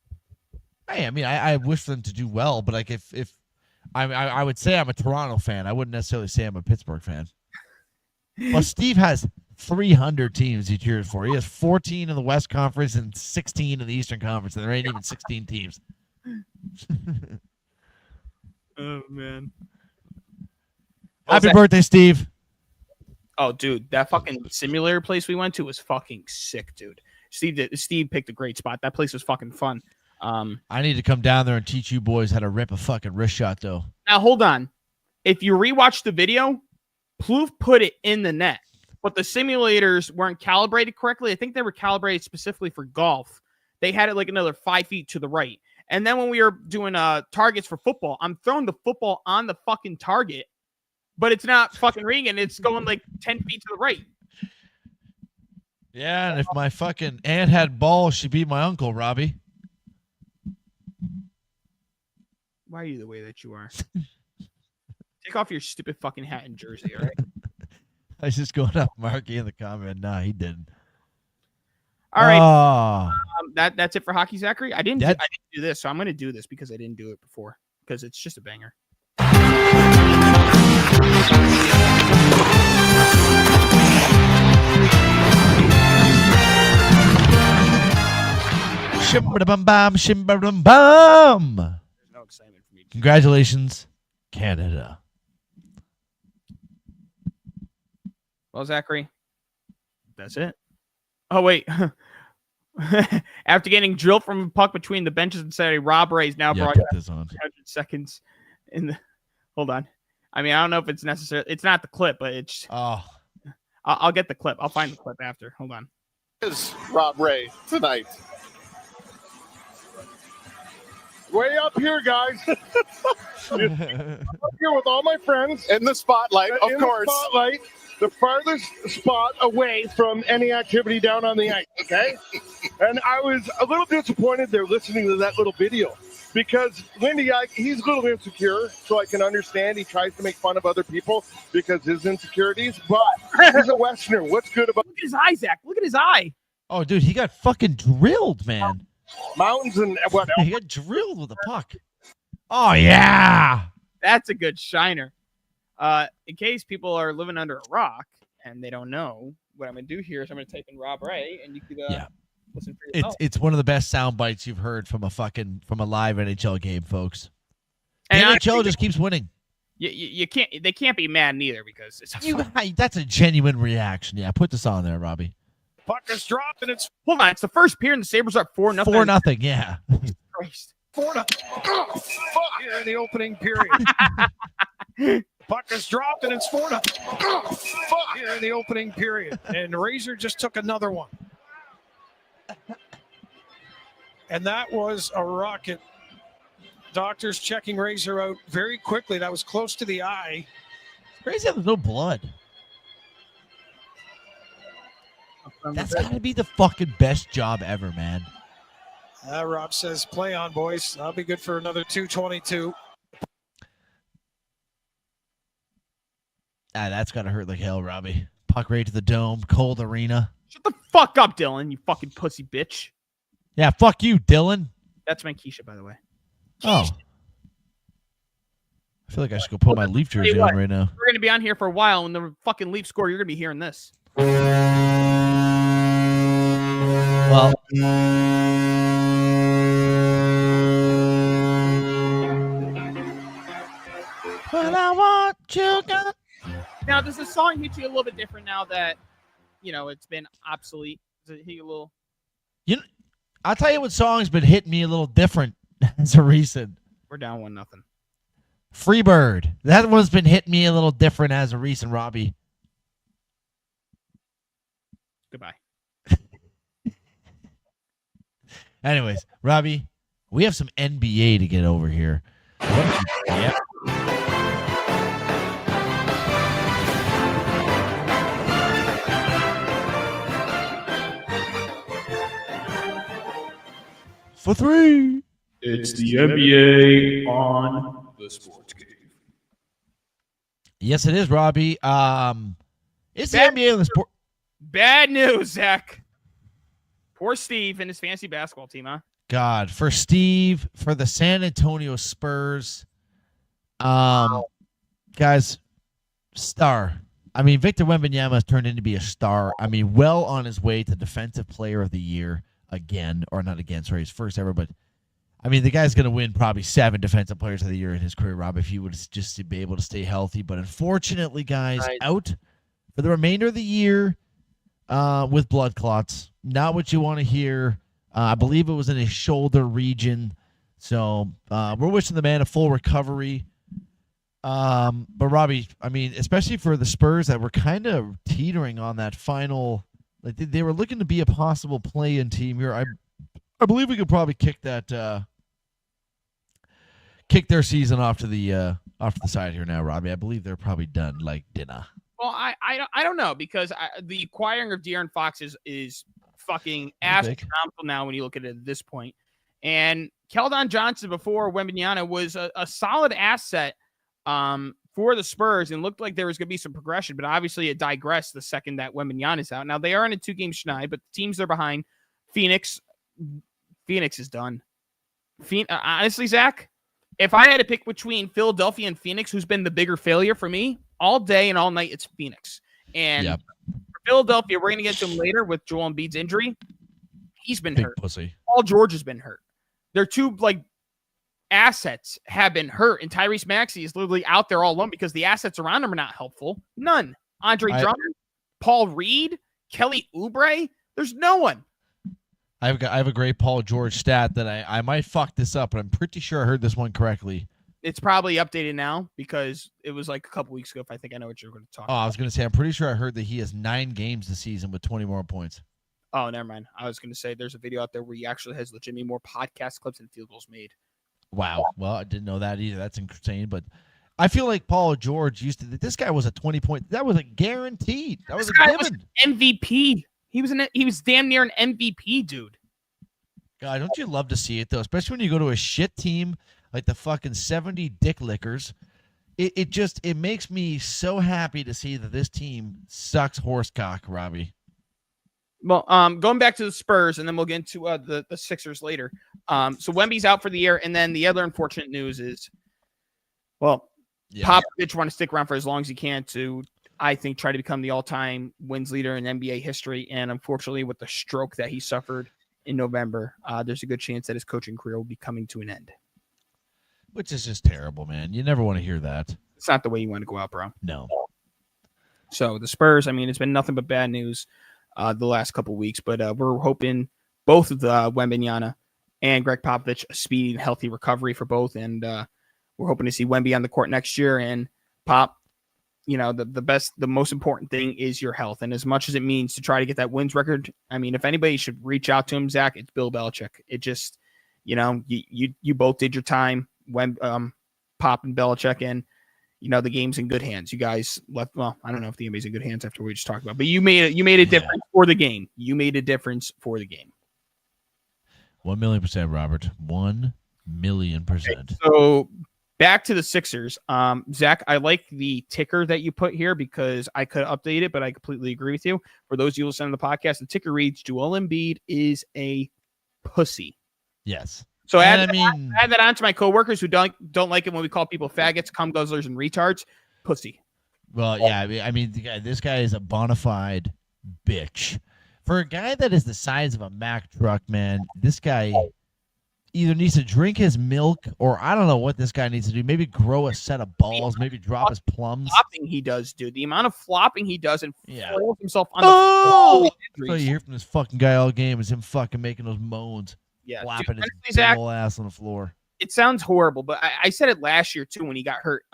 Hey, I mean, I wish them to do well, but like if I would say I'm a Toronto fan, I wouldn't necessarily say I'm a Pittsburgh fan. Well, Steve has 300 teams he cheers for. He has 14 in the West Conference and 16 in the Eastern Conference, and there ain't even 16 teams. Oh, man. Happy birthday, Steve. Oh, dude, that fucking simulator place we went to was fucking sick, dude. Steve picked a great spot. That place was fucking fun. I need to come down there and teach you boys how to rip a fucking wrist shot, though. Now, hold on. If you rewatch the video, Plouffe put it in the net, but the simulators weren't calibrated correctly. I think they were calibrated specifically for golf. They had it like another 5 feet to the right. And then when we were doing targets for football, I'm throwing the football on the fucking target, but it's not fucking ringing. It's going like 10 feet to the right. Yeah, and if my fucking aunt had balls, she'd be my uncle, Robbie. Why are you the way that you are? Take off your stupid fucking hat and jersey, all right? I was just going up Marky in the comment. Nah, he didn't. All right. Oh. That's it for Hockey Zachary. I didn't do this, so I'm going to do this because I didn't do it before because it's just a banger. Shim-ba-da-bum-bum, shim-ba-da-bum-bum. There's no excitement for me. Congratulations, Canada. Well, Zachary, that's it. Oh, wait. After getting drilled from a puck between the benches on Saturday, Rob Ray is now brought put this on. 100 seconds in the. Hold on. I mean, I don't know if it's necessary. It's not the clip, but it's. Oh. I'll get the clip. I'll find the clip after. Hold on. Is Rob Ray tonight? Way up here, guys. Up here with all my friends In the spotlight, of in course. The spotlight, the farthest spot away from any activity down on the ice. Okay, and I was a little disappointed there listening to that little video because Lindy, he's a little insecure, so I can understand. He tries to make fun of other people because his insecurities, but he's a Westerner. What's good about Look at his eye, Zach. Look at his eye. Oh, dude, he got fucking drilled, man. mountains and what He got drilled with a puck. Oh, yeah. That's a good shiner. In case people are living under a rock and they don't know, what I'm going to do here is I'm going to type in Rob Ray, and you can listen for yourself. It's one of the best sound bites you've heard from a live NHL game, folks. The And NHL just keeps winning. You can't. They can't be mad neither because it's. That's a genuine reaction. Yeah, put this on there, Robbie. puck is dropped and it's Hold on, it's the first period and the Sabres are 4-0. 4-0, yeah. Christ. 4-0. Oh, fuck. Here in the opening period. Puck is dropped and it's 4-0. Oh, fuck. Here in the opening period. And Razor just took another one. And that was a rocket. Doctors checking Razor out very quickly. That was close to the eye. Crazy how there's no blood. That's got to be the fucking best job ever, man. Rob says, play on, boys. I'll be good for another 222. That's got to hurt like hell, Robbie. Puck right to the dome, cold arena. Shut the fuck up, Dylan, you fucking pussy bitch. Yeah, fuck you, Dylan. That's my Keisha, by the way. Oh. I feel like I should go put my Leaf jersey on right now. We're going to be on here for a while. When the fucking Leafs score, you're going to be hearing this. Well, but I want you got. Now, does the song hit you a little bit different now that, it's been obsolete? Does it hit you a little? I'll tell you what song's been hitting me a little different as a recent. We're down 1-0. Freebird. That one's been hitting me a little different as a recent, Robbie. Goodbye. Anyways, Robbie, we have some NBA to get over here. Yep. For three. It's the NBA on the Sports Cave. Yes, it is, Robbie. It's the NBA on the sport. Bad news, Zach. Poor Steve and his fantasy basketball team, huh? God, for Steve, for the San Antonio Spurs, guys, star. I mean, Victor Wembanyama has turned into be a star. I mean, well on his way to Defensive Player of the Year again, or not again, sorry, his first ever, but I mean, the guy's going to win probably 7 Defensive Players of the Year in his career, Rob, if he would just be able to stay healthy. But unfortunately, guys, out for the remainder of the year with blood clots. Not what you want to hear. I believe it was in his shoulder region. So we're wishing the man a full recovery. But Robbie, I mean, especially for the Spurs that were kind of teetering on that final, like they were looking to be a possible play-in team here. I believe we could probably kick their season off to the side here now, Robbie. I believe they're probably done like dinner. Well, I don't know, because the acquiring of De'Aaron Fox is fucking astronomical now when you look at it at this point. And Keldon Johnson before Wembanyama was a solid asset for the Spurs and looked like there was going to be some progression, but obviously it digressed the second that Wembanyama is out. Now they are in a 2-game schneid, but the teams they're behind, Phoenix is done. Honestly, Zach, if I had to pick between Philadelphia and Phoenix, who's been the bigger failure for me all day and all night, it's Phoenix. And for Philadelphia, we're going to get to him later with Joel Embiid's injury. He's been hurt. Pussy. Paul George has been hurt. Their two assets have been hurt, and Tyrese Maxey is literally out there all alone because the assets around him are not helpful. None. Andre Drummond, Paul Reed, Kelly Oubre. There's no one. I have a great Paul George stat that I might fuck this up, but I'm pretty sure I heard this one correctly. It's probably updated now because it was like a couple weeks ago. If I think I know what you're going to talk about. I was going to say, I'm pretty sure I heard that he has 9 games this season with 20 more points. Oh, never mind. I was going to say there's a video out there where he actually has legitimately more podcast clips and field goals made. Wow. Well, I didn't know that either. That's insane. But I feel like Paul George this guy was a 20-point. That was a guaranteed. That was a given. Was MVP. He was damn near an MVP, dude. God, don't you love to see it though? Especially when you go to a shit team like the fucking 70 Dick Lickers. It makes me so happy to see that this team sucks horsecock, Robbie. Well, going back to the Spurs, and then we'll get into the Sixers later. So Wemby's out for the year, and then the other unfortunate news is, Popovich want to stick around for as long as he can to, I think, try to become the all-time wins leader in NBA history. And unfortunately, with the stroke that he suffered in November, there's a good chance that his coaching career will be coming to an end. Which is just terrible, man. You never want to hear that. It's not the way you want to go out, bro. No. So the Spurs, I mean, it's been nothing but bad news the last couple of weeks, but we're hoping both of the Wembanyama and Greg Popovich a speedy and healthy recovery for both, and we're hoping to see Wemby on the court next year. And Pop, the most important thing is your health, and as much as it means to try to get that wins record, I mean, if anybody should reach out to him, Zach, it's Bill Belichick. It just, you both did your time when Pop and Belichick, and the game's in good hands. You guys left. Well, I don't know if the game's in good hands after we just talked about, but you made a difference for the game. You made a difference for the game. 1,000,000%, Robert. 1,000,000%. Okay, so back to the Sixers. Zach, I like the ticker that you put here because I could update it, but I completely agree with you. For those of you listening to the podcast, the ticker reads Joel Embiid is a pussy. Yes. So add that on to my coworkers who don't like it when we call people faggots, cum guzzlers, and retards. Pussy. Well, yeah. I mean, this guy is a bona fide bitch. For a guy that is the size of a Mack truck, man, this guy either needs to drink his milk or I don't know what this guy needs to do. Maybe grow a set of balls. Maybe drop his plums. Flopping he does, dude. The amount of flopping he does and flails himself on the floor. So you hear from this fucking guy all game is him fucking making those moans. Yeah, flapping his big ol' ass on the floor. It sounds horrible, but I said it last year too when he got hurt.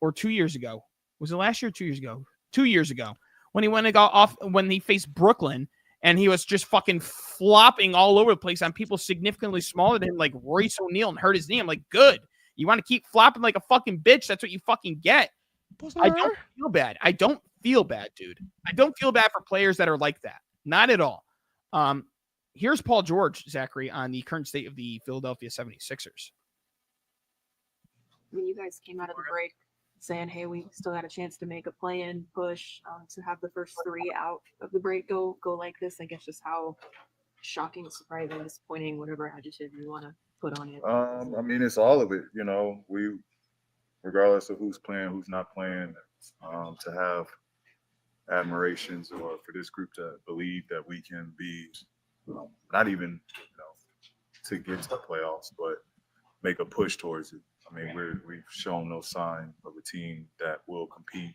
Or 2 years ago. Was it last year or 2 years ago? 2 years ago. When he went and got off when he faced Brooklyn and he was just fucking flopping all over the place on people significantly smaller than him, like Royce O'Neal, and hurt his knee. I'm like, good. You want to keep flopping like a fucking bitch? That's what you fucking get. I don't feel bad. I don't feel bad, dude. I don't feel bad for players that are like that. Not at all. Here's Paul George, Zachary, on the current state of the Philadelphia 76ers. When you guys came out of the break saying, hey, we still got a chance to make a play-in push, to have the first three out of the break go like this, I guess just how shocking, surprising, disappointing, whatever adjective you want to put on it. I mean, it's all of it, we, regardless of who's playing, who's not playing, to have admirations or for this group to believe that we can be not even, to get to the playoffs, but make a push towards it. I mean, we've shown no sign of a team that will compete,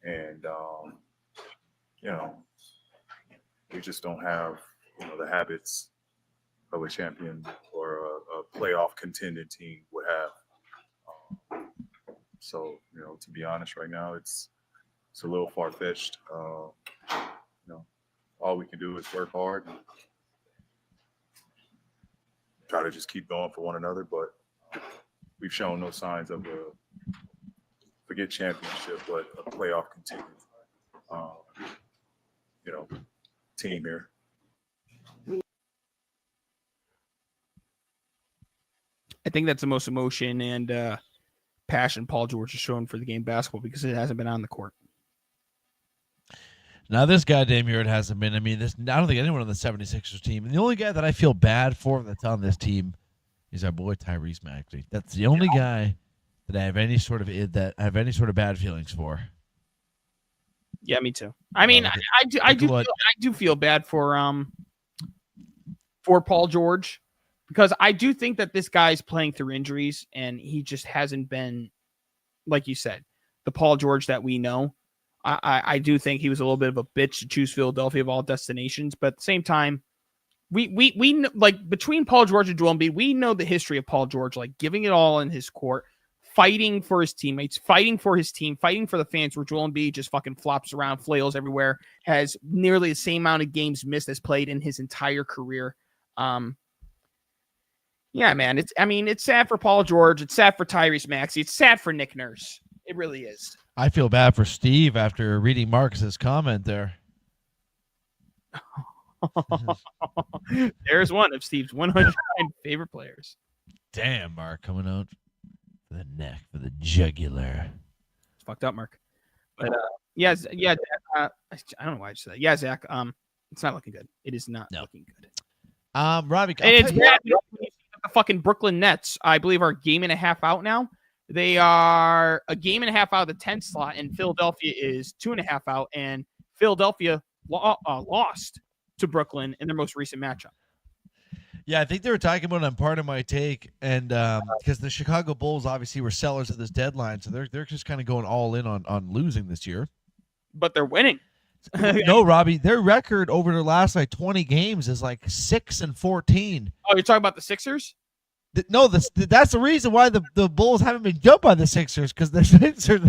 and we just don't have the habits of a champion or a playoff contending team would have. So to be honest, right now it's a little far fetched. All we can do is work hard and try to just keep going for one another, but we've shown no signs of forget championship, but a playoff contender, team here. I think that's the most emotion and passion Paul George has shown for the game of basketball because it hasn't been on the court. Now, this goddamn year, it hasn't been. I mean, I don't think anyone on the 76ers team. And the only guy that I feel bad for that's on this team is our boy Tyrese Maxey. That's the only guy that I have any sort of bad feelings for. Yeah, me too. I mean, I do feel bad for Paul George because I do think that this guy's playing through injuries and he just hasn't been, like you said, the Paul George that we know. I do think he was a little bit of a bitch to choose Philadelphia of all destinations, but at the same time, we like between Paul George and Joel Embiid, we know the history of Paul George, like giving it all in his court, fighting for his teammates, fighting for his team, fighting for the fans, where Joel Embiid just fucking flops around, flails everywhere, has nearly the same amount of games missed as played in his entire career. Yeah, man, it's sad for Paul George, it's sad for Tyrese Maxey, it's sad for Nick Nurse. It really is. I feel bad for Steve after reading Marcus's comment there. There's one of Steve's 109 favorite players. Damn, Mark, coming out for the neck, for the jugular. It's fucked up, Mark. But yeah, I don't know why I just said that. Yeah, Zach, it's not looking good. It is not looking good. Robbie, it's bad. The fucking Brooklyn Nets, I believe, are a game and a half out now. They are a game and a half out of the 10th slot, and Philadelphia is 2.5 out, and Philadelphia lost to Brooklyn in their most recent matchup. Yeah, I think they were talking about it on Part of My Take, and because the Chicago Bulls obviously were sellers at this deadline, so they're just kind of going all in on losing this year. But they're winning. No, Robbie, their record over their last 20 games is 6-14. Oh, you're talking about the Sixers? No, that's the reason why the Bulls haven't been jumped by the Sixers, because the Sixers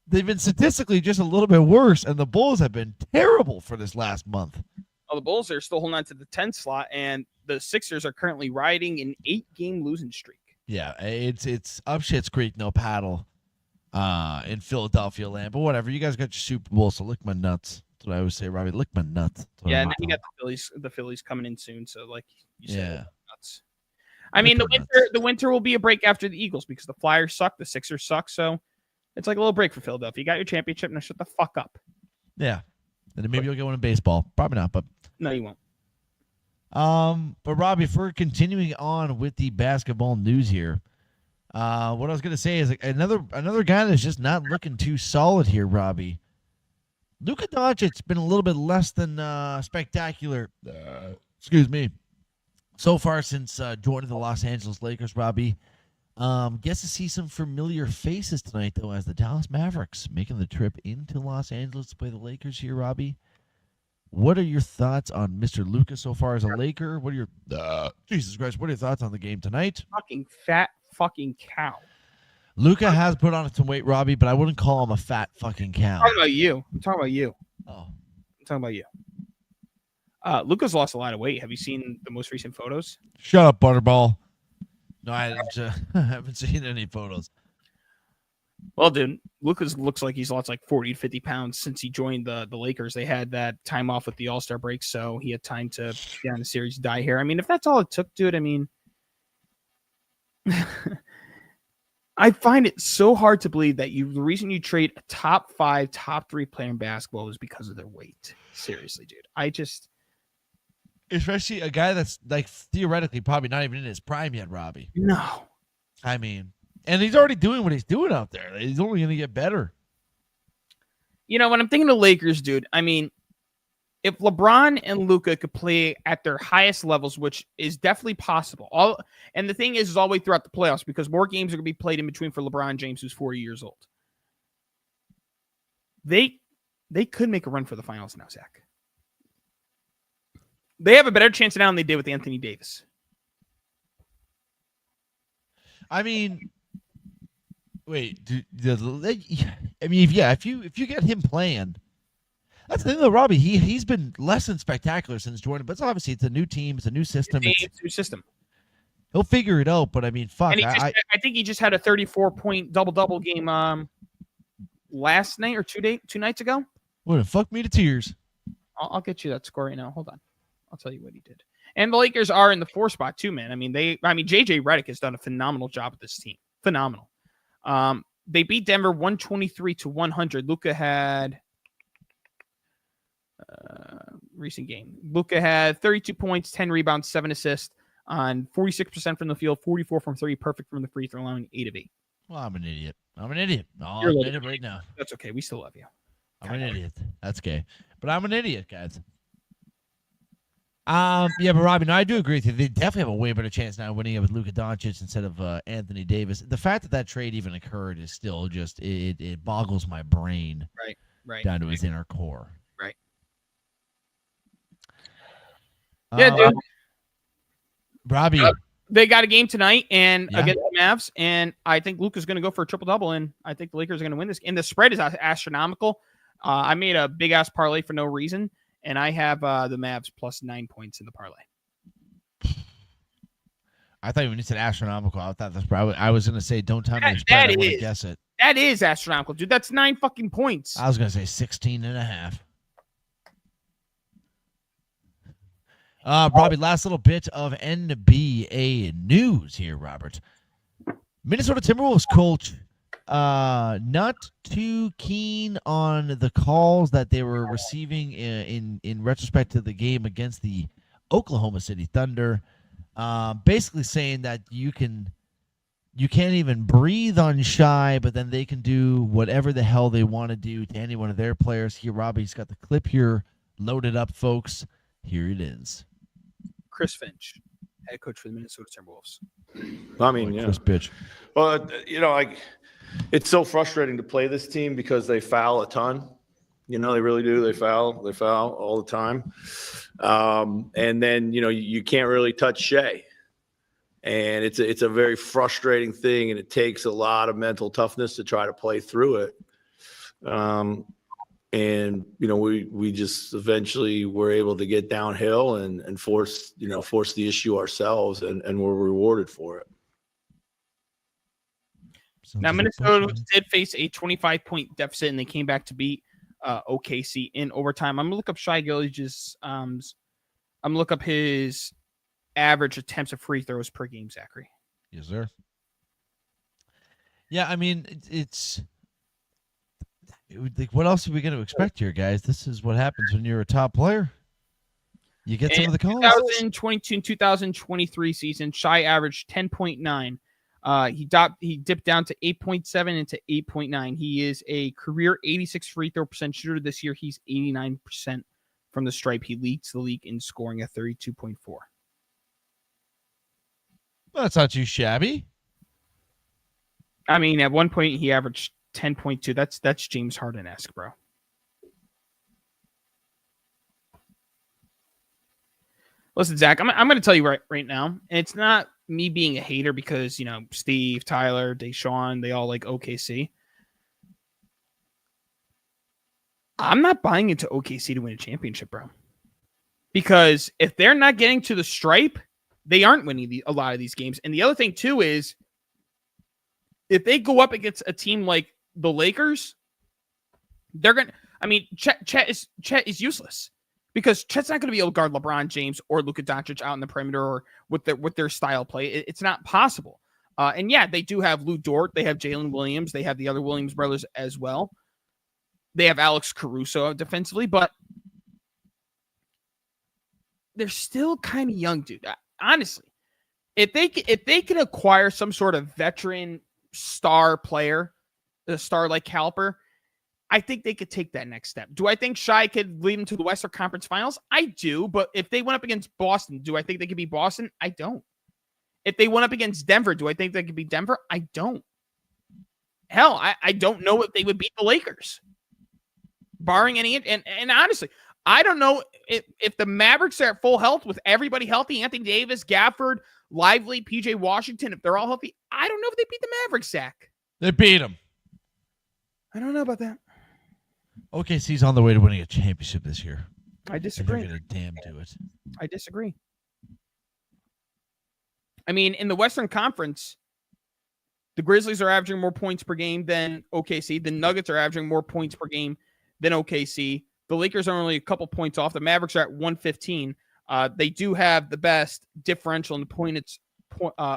they've been statistically just a little bit worse, and the Bulls have been terrible for this last month. Well, the Bulls are still holding on to the 10th slot, and the Sixers are currently riding an 8-game losing streak. Yeah, it's up shit's creek, no paddle in Philadelphia land. But whatever, you guys got your Super Bowl, so lick my nuts. That's what I always say, Robbie. Lick my nuts. That's what Yeah, I'm and then you about. got the Phillies coming in soon. So like you said, Yeah. nuts. I mean, Lick my the winter will be a break after the Eagles because the Flyers suck, the Sixers suck. So it's like a little break for Philadelphia. You got your championship, now shut the fuck up. Yeah. And then maybe you'll get one in baseball. Probably not, but No, you won't. But Robbie, if we're continuing on with the basketball news here, what I was gonna say is like another guy that's just not looking too solid here, Robbie. Luka Doncic's been a little bit less than spectacular. Excuse me. So far since joining the Los Angeles Lakers, Robbie. Gets to see some familiar faces tonight, though, as the Dallas Mavericks making the trip into Los Angeles to play the Lakers here, Robbie. What are your thoughts on Mr. Luka so far as a Laker? What are your Jesus Christ? What are your thoughts on the game tonight? Fucking fat fucking cow. Luka has put on some weight, Robbie, but I wouldn't call him a fat fucking cow. I'm talking about you. I'm talking about you. Oh, I'm talking about you. Luka's lost a lot of weight. Have you seen the most recent photos? shut up, Butterball. No, I haven't seen any photos. Well, dude, Luka's looks like he's lost like 40 to 50 pounds since he joined the Lakers. They had that time off with the All-Star break, so he had time to get on the series die here. I mean, if that's all it took, dude, I mean, I find it so hard to believe that the reason you trade a top 5, top 3 player in basketball is because of their weight. Seriously, dude. Especially a guy that's like theoretically probably not even in his prime yet, Robbie. No. I mean, and he's already doing what he's doing out there. He's only going to get better. You know, when I'm thinking of Lakers, dude, I mean, if LeBron and Luka could play at their highest levels, which is definitely possible, and the thing is all the way throughout the playoffs because more games are going to be played in between for LeBron James, who's 40 years old. They could make a run for the finals now, Zach. They have a better chance now than they did with Anthony Davis. I mean, wait. If you get him playing, that's the thing though, Robbie. He's been less than spectacular since joining, but obviously it's a new team, it's a new system. It's a new system. He'll figure it out, but I mean, fuck. And I think he just had a 34-point double-double game last night or 2 nights ago. What? Fuck me to tears. I'll get you that score right now. Hold on. I'll tell you what he did. And the Lakers are in the 4 spot too, man. I mean, JJ Redick has done a phenomenal job with this team. Phenomenal. They beat Denver 123-100. Luka had recent game. Luka had 32 points, 10 rebounds, 7 assists on 46% from the field, 44 from 3, perfect from the free throw line, 8 of 8. Well, I'm an idiot. I'll admit it right now. That's okay. We still love you. I'm an idiot. That's gay. But I'm an idiot, guys. Yeah, but Robbie, no, I do agree with you. They definitely have a way better chance now winning it with Luka Doncic instead of Anthony Davis. The fact that trade even occurred is still just it boggles my brain Right. down to its inner core. Right. Yeah, dude. Robbie, they got a game tonight and against the Mavs, and I think Luka's going to go for a triple-double, and I think the Lakers are going to win this. And the spread is astronomical. I made a big-ass parlay for no reason, and I have the Mavs plus 9 points in the parlay. I thought when you said astronomical, I thought that's probably. I was going to say, don't tell me the spread. I want to guess it. That is astronomical, dude. That's 9 fucking points. I was going to say 16.5. Robbie, last little bit of NBA news here, Robert. Minnesota Timberwolves coach not too keen on the calls that they were receiving in retrospect to the game against the Oklahoma City Thunder. Basically saying that you can't even breathe on Shai, but then they can do whatever the hell they want to do to any one of their players. Here, Robbie's got the clip here loaded up, folks. Here it is. Chris Finch, head coach for the Minnesota Timberwolves. I mean, yeah. Chris bitch. Well, it's so frustrating to play this team because they foul a ton. They really do. They foul all the time. And then, you can't really touch Shai. And it's a very frustrating thing, and it takes a lot of mental toughness to try to play through it. And we just eventually were able to get downhill and force the issue ourselves, and we're rewarded for it. Now, Minnesota did face a 25-point deficit, and they came back to beat OKC in overtime. I'm gonna look up Shai Gilgeous. I'm gonna look up his average attempts of free throws per game, Zachary. Yes, sir. Yeah, I mean, it's like, what else are we going to expect here, guys? This is what happens when you're a top player. You get some of the calls. 2022 and 2023 season, Shai averaged 10.9. He dipped down to 8.7 into 8.9. He is a career 86 free throw percent shooter this year. He's 89% from the stripe. He leads the league in scoring at 32.4. Well, that's not too shabby. I mean, at one point he averaged 10.2. That's James Harden-esque, bro. Listen, Zach, I'm going to tell you right now, and it's not me being a hater because, you know, Steve, Tyler, Deshaun, they all like OKC. I'm not buying into OKC to win a championship, bro. Because if they're not getting to the stripe, they aren't winning a lot of these games. And the other thing, too, is if they go up against a team like the Lakers, they're going to – I mean, Chet is useless because Chet's not going to be able to guard LeBron James or Luka Doncic out in the perimeter or with their style play. It's not possible. And, yeah, they do have Lou Dort. They have Jalen Williams. They have the other Williams brothers as well. They have Alex Caruso defensively, but they're still kind of young, dude. Honestly, if they can acquire some sort of veteran star player, a star like Caliper, I think they could take that next step. Do I think Shai could lead them to the Western Conference Finals? I do, but if they went up against Boston, do I think they could beat Boston? I don't. If they went up against Denver, do I think they could beat Denver? I don't. Hell, I don't know if they would beat the Lakers. Barring any, and honestly, I don't know if the Mavericks are at full health with everybody healthy, Anthony Davis, Gafford, Lively, PJ Washington, if they're all healthy, I don't know if they beat the Mavericks, Zach. They beat them. I don't know about that. OKC's on the way to winning a championship this year. I disagree. They're going to damn do it. I disagree. I mean, in the Western Conference, the Grizzlies are averaging more points per game than OKC. The Nuggets are averaging more points per game than OKC. The Lakers are only a couple points off. The Mavericks are at 115. They do have the best differential in the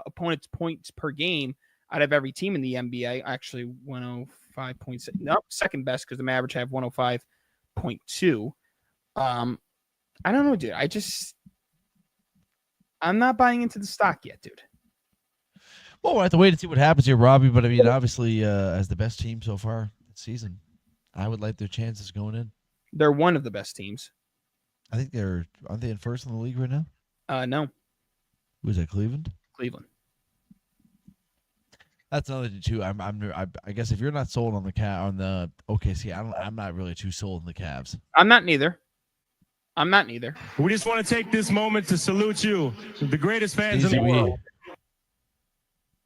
opponent's points per game out of every team in the NBA. Actually, 105.6. No, second best because the Mavericks have 105.2. I don't know, dude. I'm not buying into the stock yet, dude. Well, we'll have to wait and see what happens here, Robbie. But I mean, obviously, as the best team so far this season, I would like their chances going in. They're one of the best teams. I think aren't they in first in the league right now? No. Who's that? Cleveland. Cleveland. That's another thing too. I guess if you're not sold on the OKC, I'm not really too sold on the Cavs. I'm not neither. We just want to take this moment to salute you, the greatest fans in the world.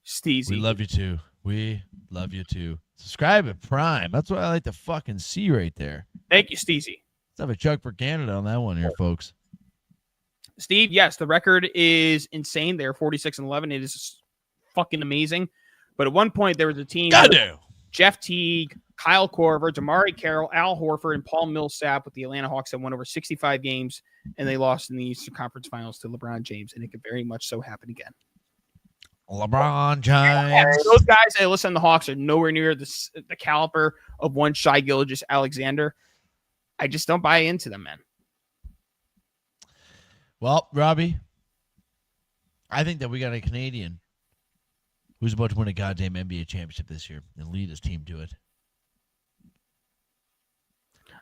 Steezy. We love you too. We love you too. Subscribe at Prime. That's what I like to fucking see right there. Thank you, Steezy. Let's have a chug for Canada on that one here, folks. Steve, yes, the record is insane. They're 46-11. It is fucking amazing. But at one point, there was a team. Jeff Teague, Kyle Korver, Damari Carroll, Al Horford, and Paul Millsap with the Atlanta Hawks that won over 65 games, and they lost in the Eastern Conference Finals to LeBron James, and it could very much so happen again. LeBron James. Yeah, those guys that listen to the Hawks are nowhere near the caliber of one Shai Gilgeous-Alexander. I just don't buy into them, man. Well, Robbie, I think that we got a Canadian who's about to win a goddamn NBA championship this year and lead his team to it.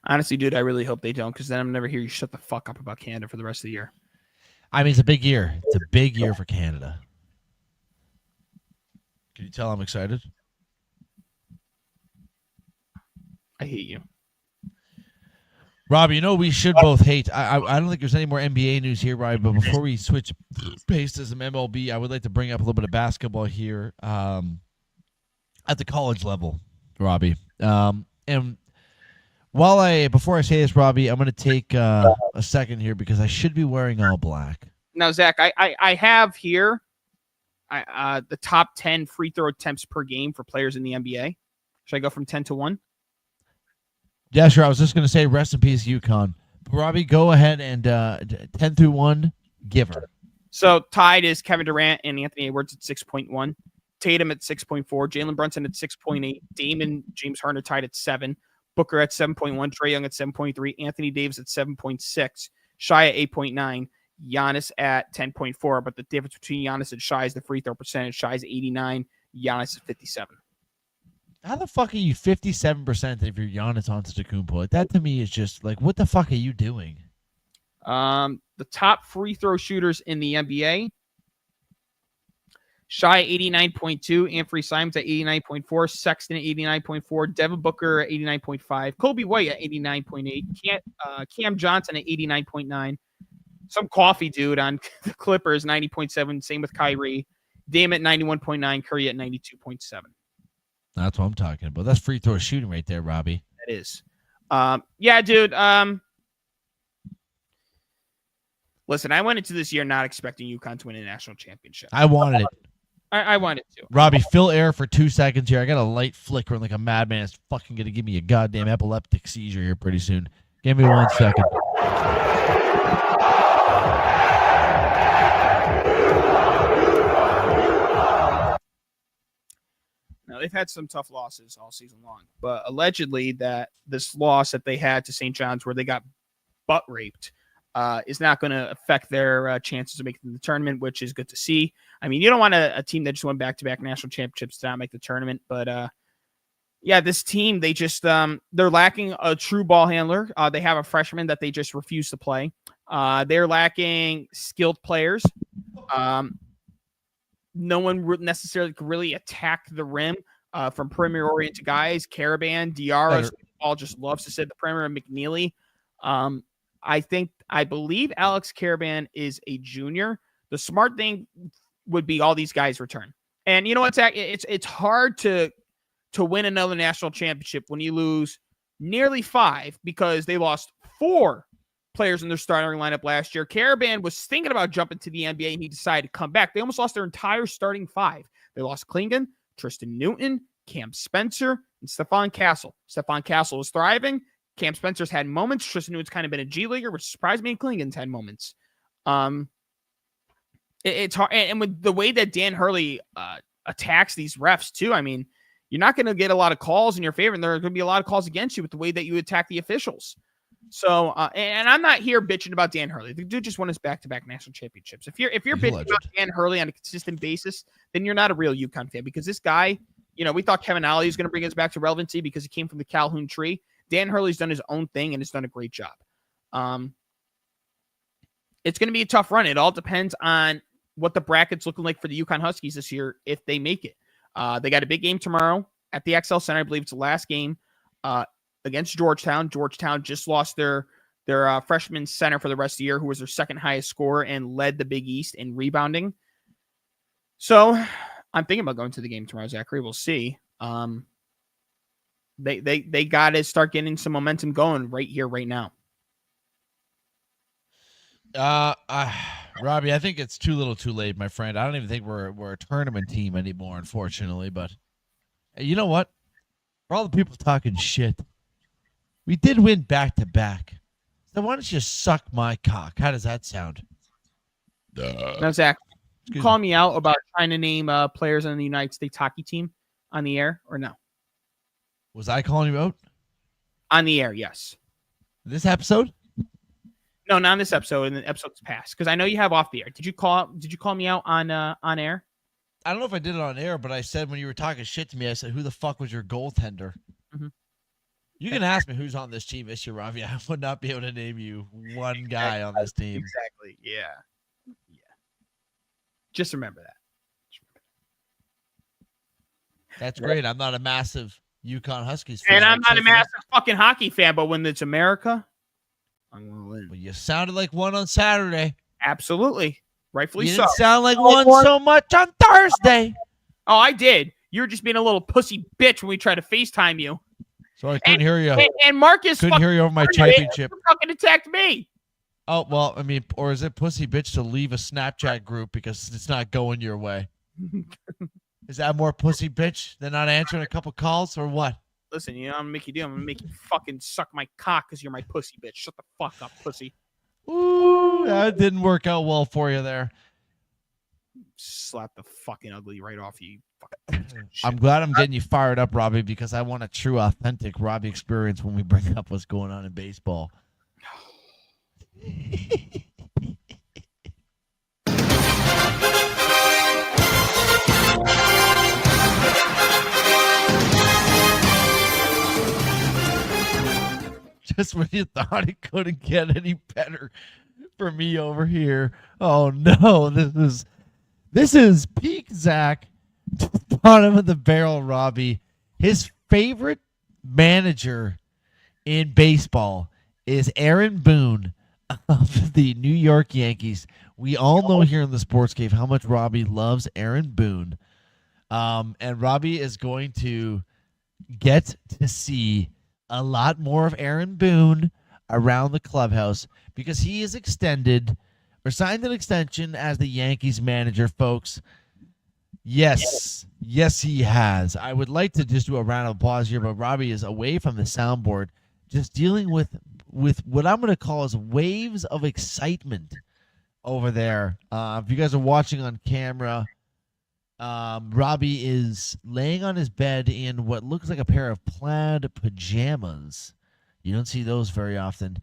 Honestly, dude, I really hope they don't, because then I'm never hear you shut the fuck up about Canada for the rest of the year. I mean, it's a big year. It's a big year for Canada. Can you tell I'm excited? I hate you. Robbie, you know we should both hate. I don't think there's any more NBA news here, Robbie, but before we switch pace to some MLB, I would like to bring up a little bit of basketball here at the college level, Robbie. And before I say this, Robbie, I'm going to take a second here because I should be wearing all black. Now, Zach, I have here the top 10 free throw attempts per game for players in the NBA. Should I go from 10 to 1? Yeah, sure. I was just going to say rest in peace, UConn. Robbie, go ahead and 10 through 1, give her. So tied is Kevin Durant and Anthony Edwards at 6.1. Tatum at 6.4. Jalen Brunson at 6.8. Damon James Harden tied at 7. Booker at 7.1. Trae Young at 7.3. Anthony Davis at 7.6. Shai at 8.9. Giannis at 10.4. But the difference between Giannis and Shai is the free throw percentage. Shai's 89. Giannis is 57. How the fuck are you 57% if you're Giannis Antetokounmpo? Like, that to me is just like, what the fuck are you doing? The top free throw shooters in the NBA. Shai 89.2, Anthony Simons at 89.4, Sexton at 89.4, Devin Booker at 89.5, Kobe White at 89.8, Cam Johnson at 89.9, some coffee dude on the Clippers 90.7, same with Kyrie, Dame at 91.9, Curry at 92.7. That's what I'm talking about. That's free throw shooting right there, Robbie. That is. Yeah, dude. Listen, I went into this year not expecting UConn to win a national championship. I wanted it. I wanted to. Robbie, fill air for 2 seconds here. I got a light flickering like a madman. It's fucking going to give me a goddamn epileptic seizure here pretty soon. Give me 1 second. Now, they've had some tough losses all season long, but allegedly that this loss that they had to St. John's where they got butt raped is not going to affect their chances of making the tournament, which is good to see. I mean, you don't want a team that just won back-to-back national championships to not make the tournament, but yeah, this team, they just they're lacking a true ball handler. They have a freshman that they just refuse to play. They're lacking skilled players. No one necessarily could really attack the rim from perimeter-oriented guys. Caravan, Diarra, all just loves to sit at the perimeter. McNeely. I believe Alex Caravan is a junior. The smart thing would be all these guys return. And you know what, Zach? It's hard to win another national championship when you lose nearly 5 because they lost 4 players in their starting lineup last year. Caravan was thinking about jumping to the NBA and he decided to come back. They almost lost their entire starting 5. They lost Klingon, Tristan Newton, Cam Spencer, and Stephon Castle. Stephon Castle was thriving. Cam Spencer's had moments. Tristan Newton's kind of been a G leaguer, which surprised me. And Klingon's had moments. It's hard. And with the way that Dan Hurley attacks these refs too, I mean, you're not going to get a lot of calls in your favor, and there are going to be a lot of calls against you with the way that you attack the officials. So, and I'm not here bitching about Dan Hurley. The dude just won his back-to-back national championships. If you're bitching about Dan Hurley on a consistent basis, then you're not a real UConn fan, because this guy, you know, we thought Kevin Ollie was going to bring us back to relevancy because he came from the Calhoun tree. Dan Hurley's done his own thing and has done a great job. It's going to be a tough run. It all depends on what the bracket's looking like for the UConn Huskies this year if they make it. They got a big game tomorrow at the XL Center. I believe it's the last game against Georgetown. Georgetown just lost their freshman center for the rest of the year, who was their second highest scorer and led the Big East in rebounding. So I'm thinking about going to the game tomorrow, Zachary. We'll see. They got to start getting some momentum going right here, right now. Robbie, I think it's too little too late, my friend. I don't even think we're a tournament team anymore, unfortunately. But you know what? For all the people talking shit, we did win back-to-back. So why don't you suck my cock? How does that sound? Now, Zach, call me out about trying to name players on the United States hockey team on the air, or no? Was I calling you out? On the air, yes. This episode? No, not in this episode. In the episodes past, because I know you have off the air. Did you call me out on air? I don't know if I did it on air, but I said when you were talking shit to me, I said, "Who the fuck was your goaltender?" Mm-hmm. You can ask me who's on this team this year, Robbie. I would not be able to name you one guy on this team. Exactly. Yeah. Just remember that. That's great. I'm not a massive UConn Huskies fan. And I'm not a massive fucking hockey fan, but when it's America, I'm going to win. Well, you sounded like one on Saturday. Absolutely. Rightfully you so. Didn't sound like one so much on Thursday. Oh, I did. You were just being a little pussy bitch when we tried to FaceTime you. So I couldn't hear you. And Marcus couldn't hear you over my championship. Fucking attacked me. Oh, well, I mean, or is it pussy bitch to leave a Snapchat group because it's not going your way? Is that more pussy bitch than not answering a couple calls or what? Listen, you know I'm gonna make you do. I'm gonna make you fucking suck my cock because you're my pussy bitch. Shut the fuck up, pussy. Ooh, that didn't work out well for you there. Slap the fucking ugly right off you. Fucking I'm glad I'm getting you fired up, Robbie, because I want a true, authentic Robbie experience when we bring up what's going on in baseball. Just when you thought it couldn't get any better for me over here. Oh no, this is peak Zach, bottom of the barrel Robbie. His favorite manager in baseball is Aaron Boone of the New York Yankees. We all know here in the Sports Cave how much Robbie loves Aaron Boone. And Robbie is going to get to see a lot more of Aaron Boone around the clubhouse because he is extended or signed an extension as the Yankees manager, folks. Yes, he has. I would like to just do a round of applause here, but Robbie is away from the soundboard, just dealing with what I'm going to call as waves of excitement over there. If you guys are watching on camera, Robbie is laying on his bed in what looks like a pair of plaid pajamas. You don't see those very often.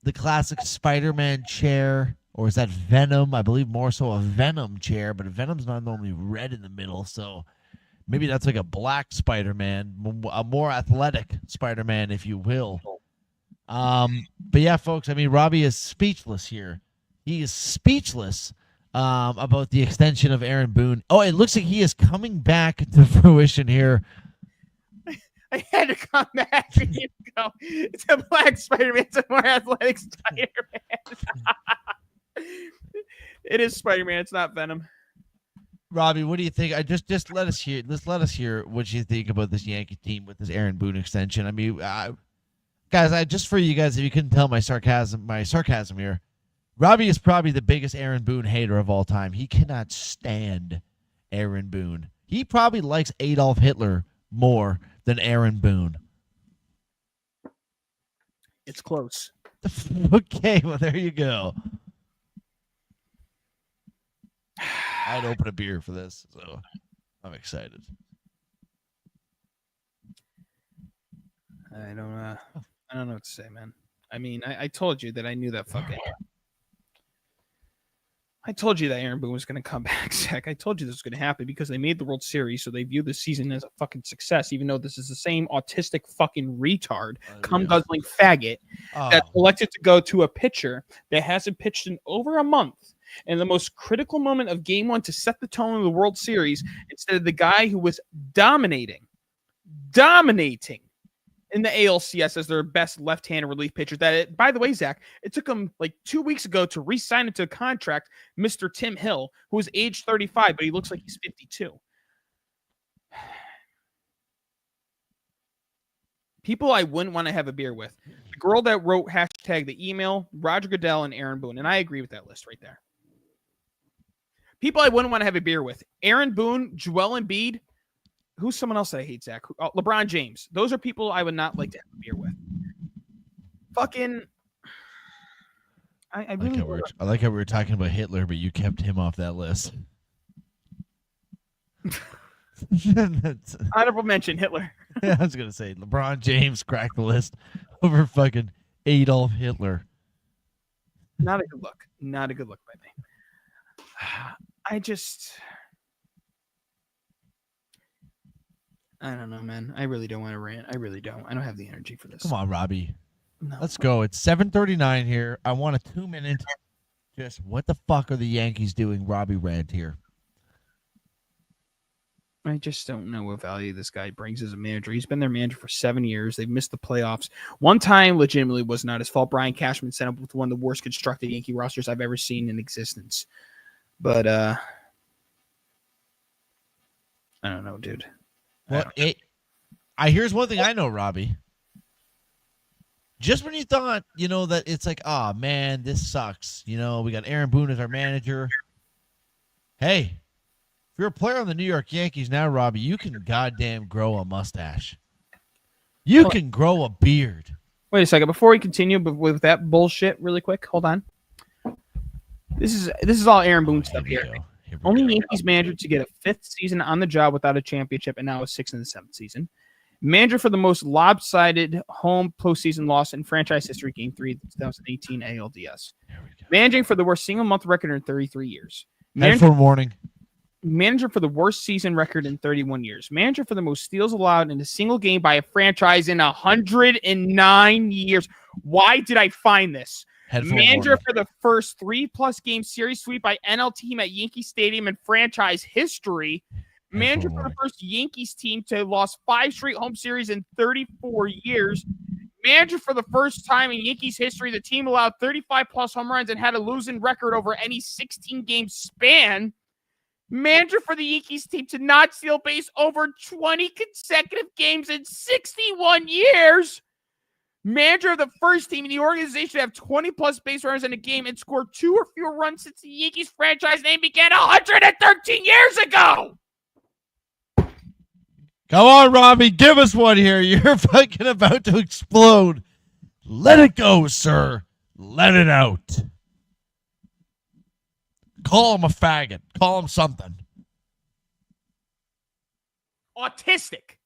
The classic Spider-Man chair, or is that Venom? I believe more so a Venom chair, but Venom's not normally red in the middle, so maybe that's like a black Spider-Man, a more athletic Spider-Man, if you will. But yeah, folks, I mean, Robbie is speechless here. He is speechless about the extension of Aaron Boone. Oh, it looks like he is coming back to fruition here. I had to come back and you go. It's a black Spider-Man. It's a more athletic Spider-Man. It is Spider-Man. It's not Venom. Robbie, what do you think? I just let us hear. Let us hear what you think about this Yankee team with this Aaron Boone extension. I mean, guys, I just for you guys, if you couldn't tell my sarcasm here, Robbie is probably the biggest Aaron Boone hater of all time. He cannot stand Aaron Boone. He probably likes Adolf Hitler more than Aaron Boone. It's close. Okay, well, there you go. I'd open a beer for this, so I'm excited. I don't know what to say, man. I mean, I told you that I knew that fucking. I told you that Aaron Boone was going to come back, Zach. I told you this was going to happen because they made the World Series, so they view this season as a fucking success, even though this is the same autistic fucking retard, cum-guzzling faggot that's elected to go to a pitcher that hasn't pitched in over a month in the most critical moment of Game 1 to set the tone of the World Series instead of the guy who was dominating in the ALCS as their best left-handed relief pitcher. By the way, Zach, it took him like 2 weeks ago to re-sign into a contract, Mr. Tim Hill, who is age 35, but he looks like he's 52. People I wouldn't want to have a beer with. The girl that wrote hashtag the email, Roger Goodell and Aaron Boone, and I agree with that list right there. People I wouldn't want to have a beer with. Aaron Boone, Joel Embiid. Who's someone else that I hate, Zach? LeBron James. Those are people I would not like to have a beer with. Fucking. I really I like how we were talking about Hitler, but you kept him off that list. Honorable mention, Hitler. Yeah, I was going to say, LeBron James cracked the list over fucking Adolf Hitler. Not a good look. Not a good look by me. I don't know, man. I really don't want to rant. I really don't. I don't have the energy for this. Come on, Robbie. No. Let's go. It's 7:39 here. I want a 2-minute. Just what the fuck are the Yankees doing, Robbie rant here? I just don't know what value this guy brings as a manager. He's been their manager for 7 years. They've missed the playoffs. One time, legitimately, was not his fault. Brian Cashman sent up with one of the worst constructed Yankee rosters I've ever seen in existence. But, I don't know, dude. Well, here's one thing I know, Robbie. Just when you thought, that it's like, oh, man, this sucks. We got Aaron Boone as our manager. Hey, If you're a player on the New York Yankees now, Robbie, you can goddamn grow a mustache. You can grow a beard. Wait a second. Before we continue with that bullshit, really quick, hold on. This is all Aaron Boone stuff here. Only Yankees manager to get a 5th season on the job without a championship, and now a 6th and 7th season. Manager for the most lopsided home postseason loss in franchise history, Game 3 of the 2018 ALDS. Managing for the worst single-month record in 33 years. Headphone warning. Manager for the worst season record in 31 years. Manager for the most steals allowed in a single game by a franchise in 109 years. Why did I find this? Headphone Manager warning. for the first 3+ game series sweep by NL team at Yankee Stadium in franchise history. Manager for the first Yankees team to have lost 5 straight home series in 34 years. Manager for the first time in Yankees history, the team allowed 35+ home runs and had a losing record over any 16-game span. Manager for the Yankees team to not steal base over 20 consecutive games in 61 years. Manager of the first team in the organization to have 20+ base runners in a game and score 2 or fewer runs since the Yankees franchise name began 113 years ago. Come on, Robbie. Give us one here. You're fucking about to explode. Let it go, sir. Let it out. Call him a faggot. Call him something. Autistic.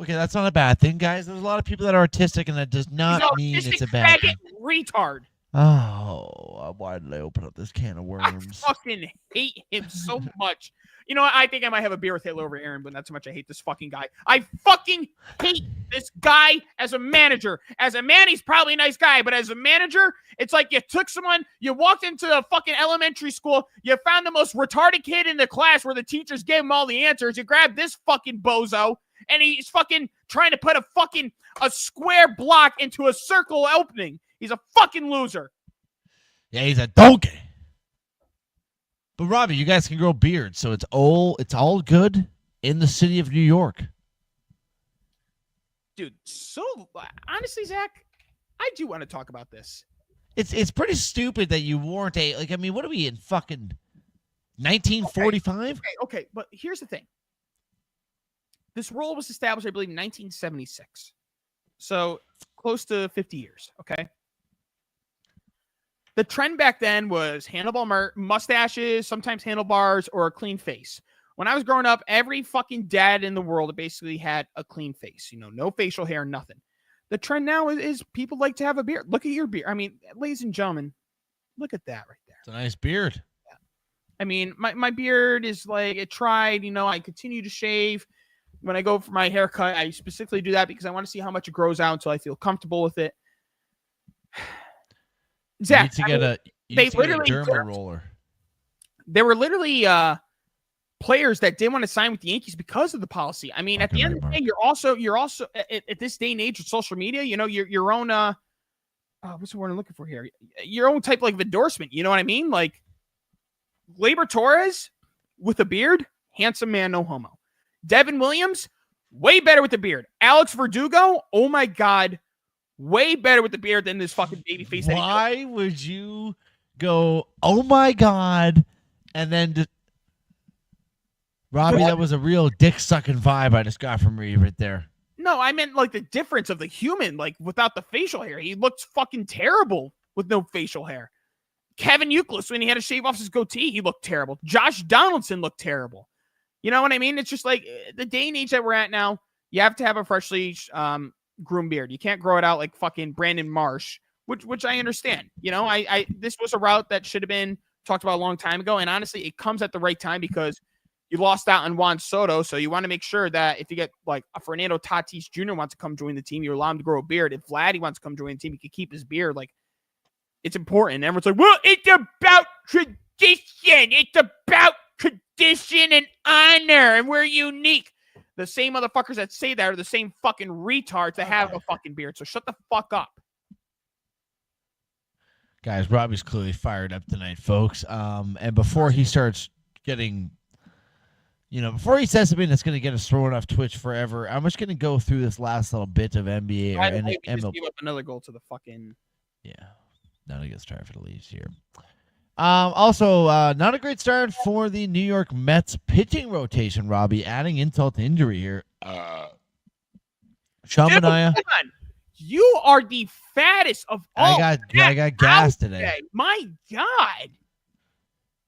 Okay, that's not a bad thing, guys. There's a lot of people that are autistic, and that does not mean it's a bad thing. Retard. Oh, why did I open up this can of worms? I fucking hate him so much. You know what? I think I might have a beer with Hitler over Aaron, but that's how much I hate this fucking guy. I fucking hate this guy as a manager. As a man, he's probably a nice guy, but as a manager, it's like you took someone, you walked into a fucking elementary school, you found the most retarded kid in the class where the teachers gave him all the answers. You grabbed this fucking bozo, and he's fucking trying to put a square block into a circle opening. He's a fucking loser. Yeah, he's a donkey. But Robbie, you guys can grow beards, so it's all good in the city of New York. Dude, so honestly, Zach, I do want to talk about this. It's pretty stupid that you weren't what are we in fucking 1945? Okay, but here's the thing. This rule was established, I believe, in 1976. So close to 50 years, okay? The trend back then was handlebar mustaches, sometimes handlebars, or a clean face. When I was growing up, every fucking dad in the world basically had a clean face. You know, no facial hair, nothing. The trend now is people like to have a beard. Look at your beard. I mean, ladies and gentlemen, look at that right there. It's a nice beard. Yeah. I mean, my beard is like, it tried, you know, I continue to shave. When I go for my haircut, I specifically do that because I want to see how much it grows out until I feel comfortable with it. Zach, you need to get a derma roller. There were literally players that didn't want to sign with the Yankees because of the policy. I mean, at the end of the day, you're also at this day and age with social media, you know, your own what's the word I'm looking for here? Your own type of endorsement. You know what I mean? Like Gleyber Torres with a beard, handsome man, no homo. Devin Williams, way better with the beard. Alex Verdugo, oh my God, way better with the beard than this fucking baby face. Why would you go, oh my God, and then Robbie, that was a real dick-sucking vibe I just got from you right there. No, I meant like the difference of the human, like without the facial hair. He looked fucking terrible with no facial hair. Kevin Youkilis, when he had to shave off his goatee, he looked terrible. Josh Donaldson looked terrible. You know what I mean? It's just like the day and age that we're at now, you have to have a freshly groomed beard. You can't grow it out like fucking Brandon Marsh, which I understand. You know, I this was a route that should have been talked about a long time ago. And honestly, it comes at the right time because you lost out on Juan Soto. So you want to make sure that if you get like a Fernando Tatis Jr. wants to come join the team, you allow him to grow a beard. If Vladdy wants to come join the team, he can keep his beard. Like, it's important. Everyone's like, well, it's about tradition. It's about tradition and honor. And we're unique. The same motherfuckers that say that are the same fucking retards that have a fucking beard. So shut the fuck up. Guys, Robbie's clearly fired up tonight, folks. And before he starts getting, before he says something that's going to get us thrown off Twitch forever, I'm just going to go through this last little bit of NBA. Just give up another goal to the fucking. Yeah. Now he gets tired for the Leafs here. Also, not a great start for the New York Mets pitching rotation, Robbie, adding insult to injury here. Sean Dude, Manaea. come on. You are the fattest of all. I got gas today. My God.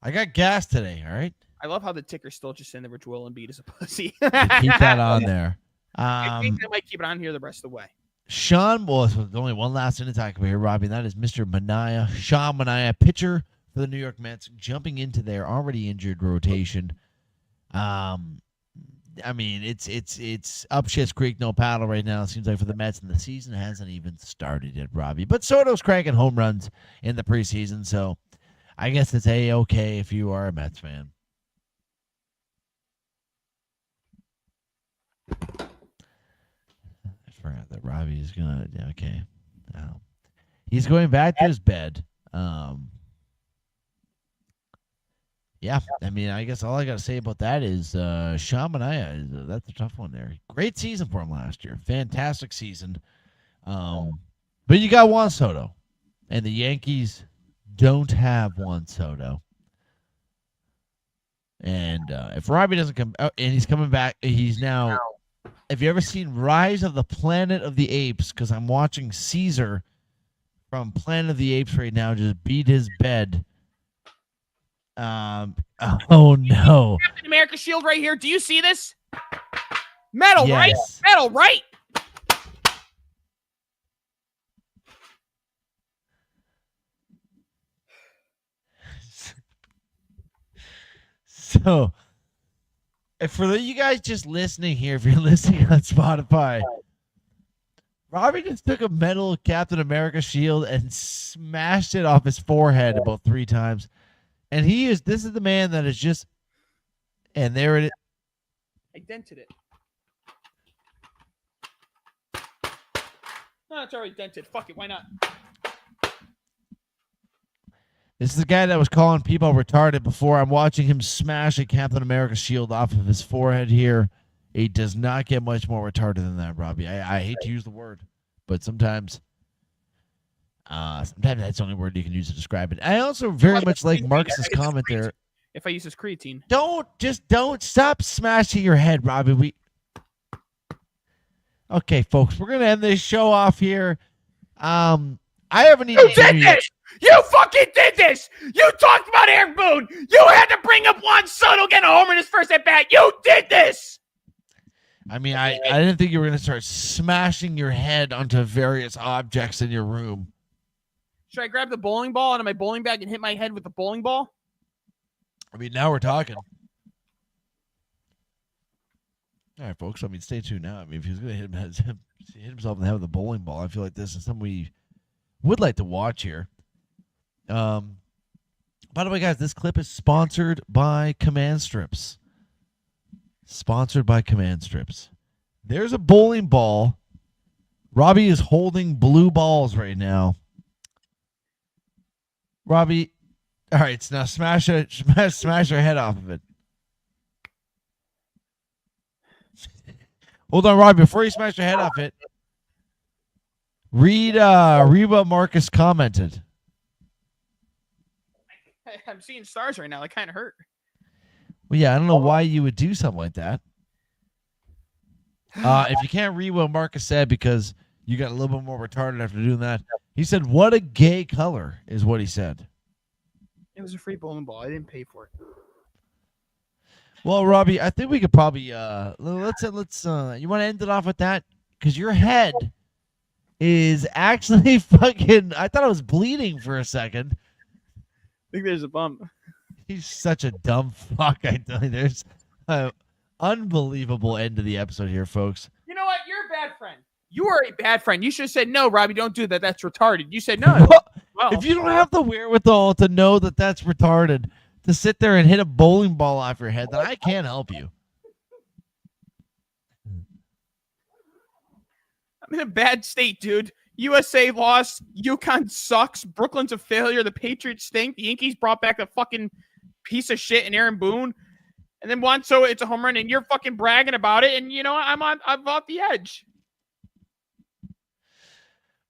I got gas today, all right? I love how the ticker's still just saying that Rich Will Embiid is a pussy. Keep that on there. I think I might keep it on here the rest of the way. Sean, well, there's only one last thing to talk about here, Robbie, and that is Mr. Manaea. Sean Manaea, pitcher for the New York Mets, jumping into their already injured rotation. I mean, it's up shit's creek, no paddle right now. It seems like for the Mets, and the season hasn't even started yet, Robbie. But Soto's cranking home runs in the preseason, so I guess it's A-okay if you are a Mets fan. I forgot that Robbie is gonna. Okay, he's going back to his bed. Yeah, I mean, I guess all I got to say about that is Sean Manaea. That's a tough one there. Great season for him last year. Fantastic season. But you got Juan Soto, and the Yankees don't have Juan Soto. And if Robbie doesn't come, and he's coming back, he's now. Have you ever seen Rise of the Planet of the Apes? Because I'm watching Caesar from Planet of the Apes right now just beat his bed. Oh no! Captain America shield right here. Do you see this? Metal, Yes. right? Metal, right? So, if for you guys just listening here, if you're listening on Spotify, Robbie just took a metal Captain America shield and smashed it off his forehead about 3 times. And this is the man that is just, and there it is. I dented it. No, it's already dented. Fuck it. Why not? This is the guy that was calling people retarded before. I'm watching him smash a Captain America shield off of his forehead here. He does not get much more retarded than that, Robbie. I hate to use the word, but sometimes that's the only word you can use to describe it. I also very much like Marcus's comment there. If I use this creatine. Don't stop smashing your head, Robbie. Okay, folks, we're gonna end this show off here. I haven't even. You did this! You fucking did this! You talked about Aaron Boone! You had to bring up Juan Soto getting a homer in his first at bat! You did this! I mean, I didn't think you were gonna start smashing your head onto various objects in your room. Should I grab the bowling ball out of my bowling bag and hit my head with the bowling ball? I mean, now we're talking. All right, folks. I mean, stay tuned now. I mean, if he's going to hit himself in the head with a bowling ball, I feel like this is something we would like to watch here. By the way, guys, this clip is sponsored by Command Strips. Sponsored by Command Strips. There's a bowling ball. Robbie is holding blue balls right now. Robbie, all right, so now smash your head off of it. Hold on, Robbie, before you smash your head off it, read what Marcus commented. I'm seeing stars right now. That kind of hurt. Well, yeah, I don't know why you would do something like that. If you can't read what Marcus said because you got a little bit more retarded after doing that, he said, "What a gay color," is what he said. It was a free bowling ball. I didn't pay for it. Well, Robbie, I think we could probably let's you want to end it off with that because your head is actually fucking. I thought I was bleeding for a second. I think there's a bump. He's such a dumb fuck. I tell you, there's an unbelievable end to the episode here, folks. You know what? You're a bad friend. You are a bad friend. You should have said, no, Robbie, don't do that. That's retarded. You said no. Well, If you don't have the wherewithal to know that that's retarded, to sit there and hit a bowling ball off your head, then I can't help you. I'm in a bad state, dude. USA lost. UConn sucks. Brooklyn's a failure. The Patriots stink. The Yankees brought back a fucking piece of shit in Aaron Boone. And then Juan Soto, it's a home run, and you're fucking bragging about it. And, you know, I'm off the edge.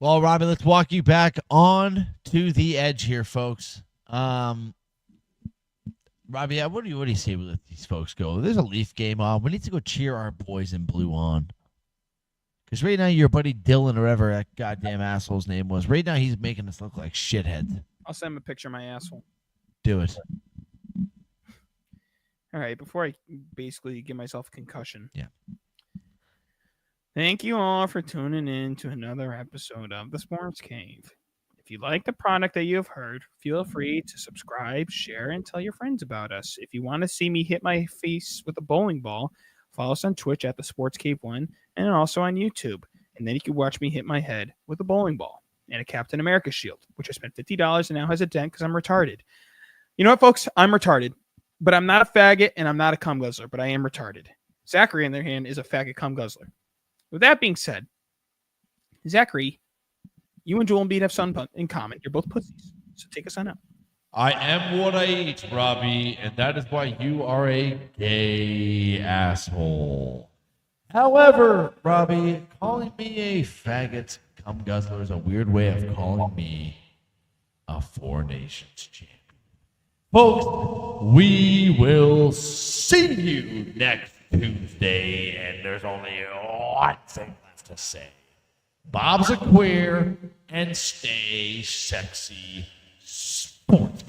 Well, Robbie, let's walk you back on to the edge here, folks. Robbie, what do you say we let these folks go? There's a Leaf game on. We need to go cheer our boys in blue on. Because right now, your buddy Dylan, or whatever that goddamn asshole's name was, right now he's making us look like shitheads. I'll send him a picture of my asshole. Do it. All right, before I basically give myself a concussion. Yeah. Thank you all for tuning in to another episode of The Sports Cave. If you like the product that you have heard, feel free to subscribe, share, and tell your friends about us. If you want to see me hit my face with a bowling ball, follow us on Twitch at The Sports Cave 1 and also on YouTube. And then you can watch me hit my head with a bowling ball and a Captain America shield, which I spent $50 and now has a dent because I'm retarded. You know what, folks? I'm retarded, but I'm not a faggot and I'm not a cum guzzler, but I am retarded. Zachary, on the other hand, is a faggot cum guzzler. With that being said, Zachary, you and Joel Embiid have something in common. You're both pussies. So take us on out. I am what I eat, Robbie, and that is why you are a gay asshole. However, Robbie, calling me a faggot cum guzzler is a weird way of calling me a Four Nations champion. Folks, we will see you next Tuesday, and there's only one thing left to say. Bob's a queer, and stay sexy, sports.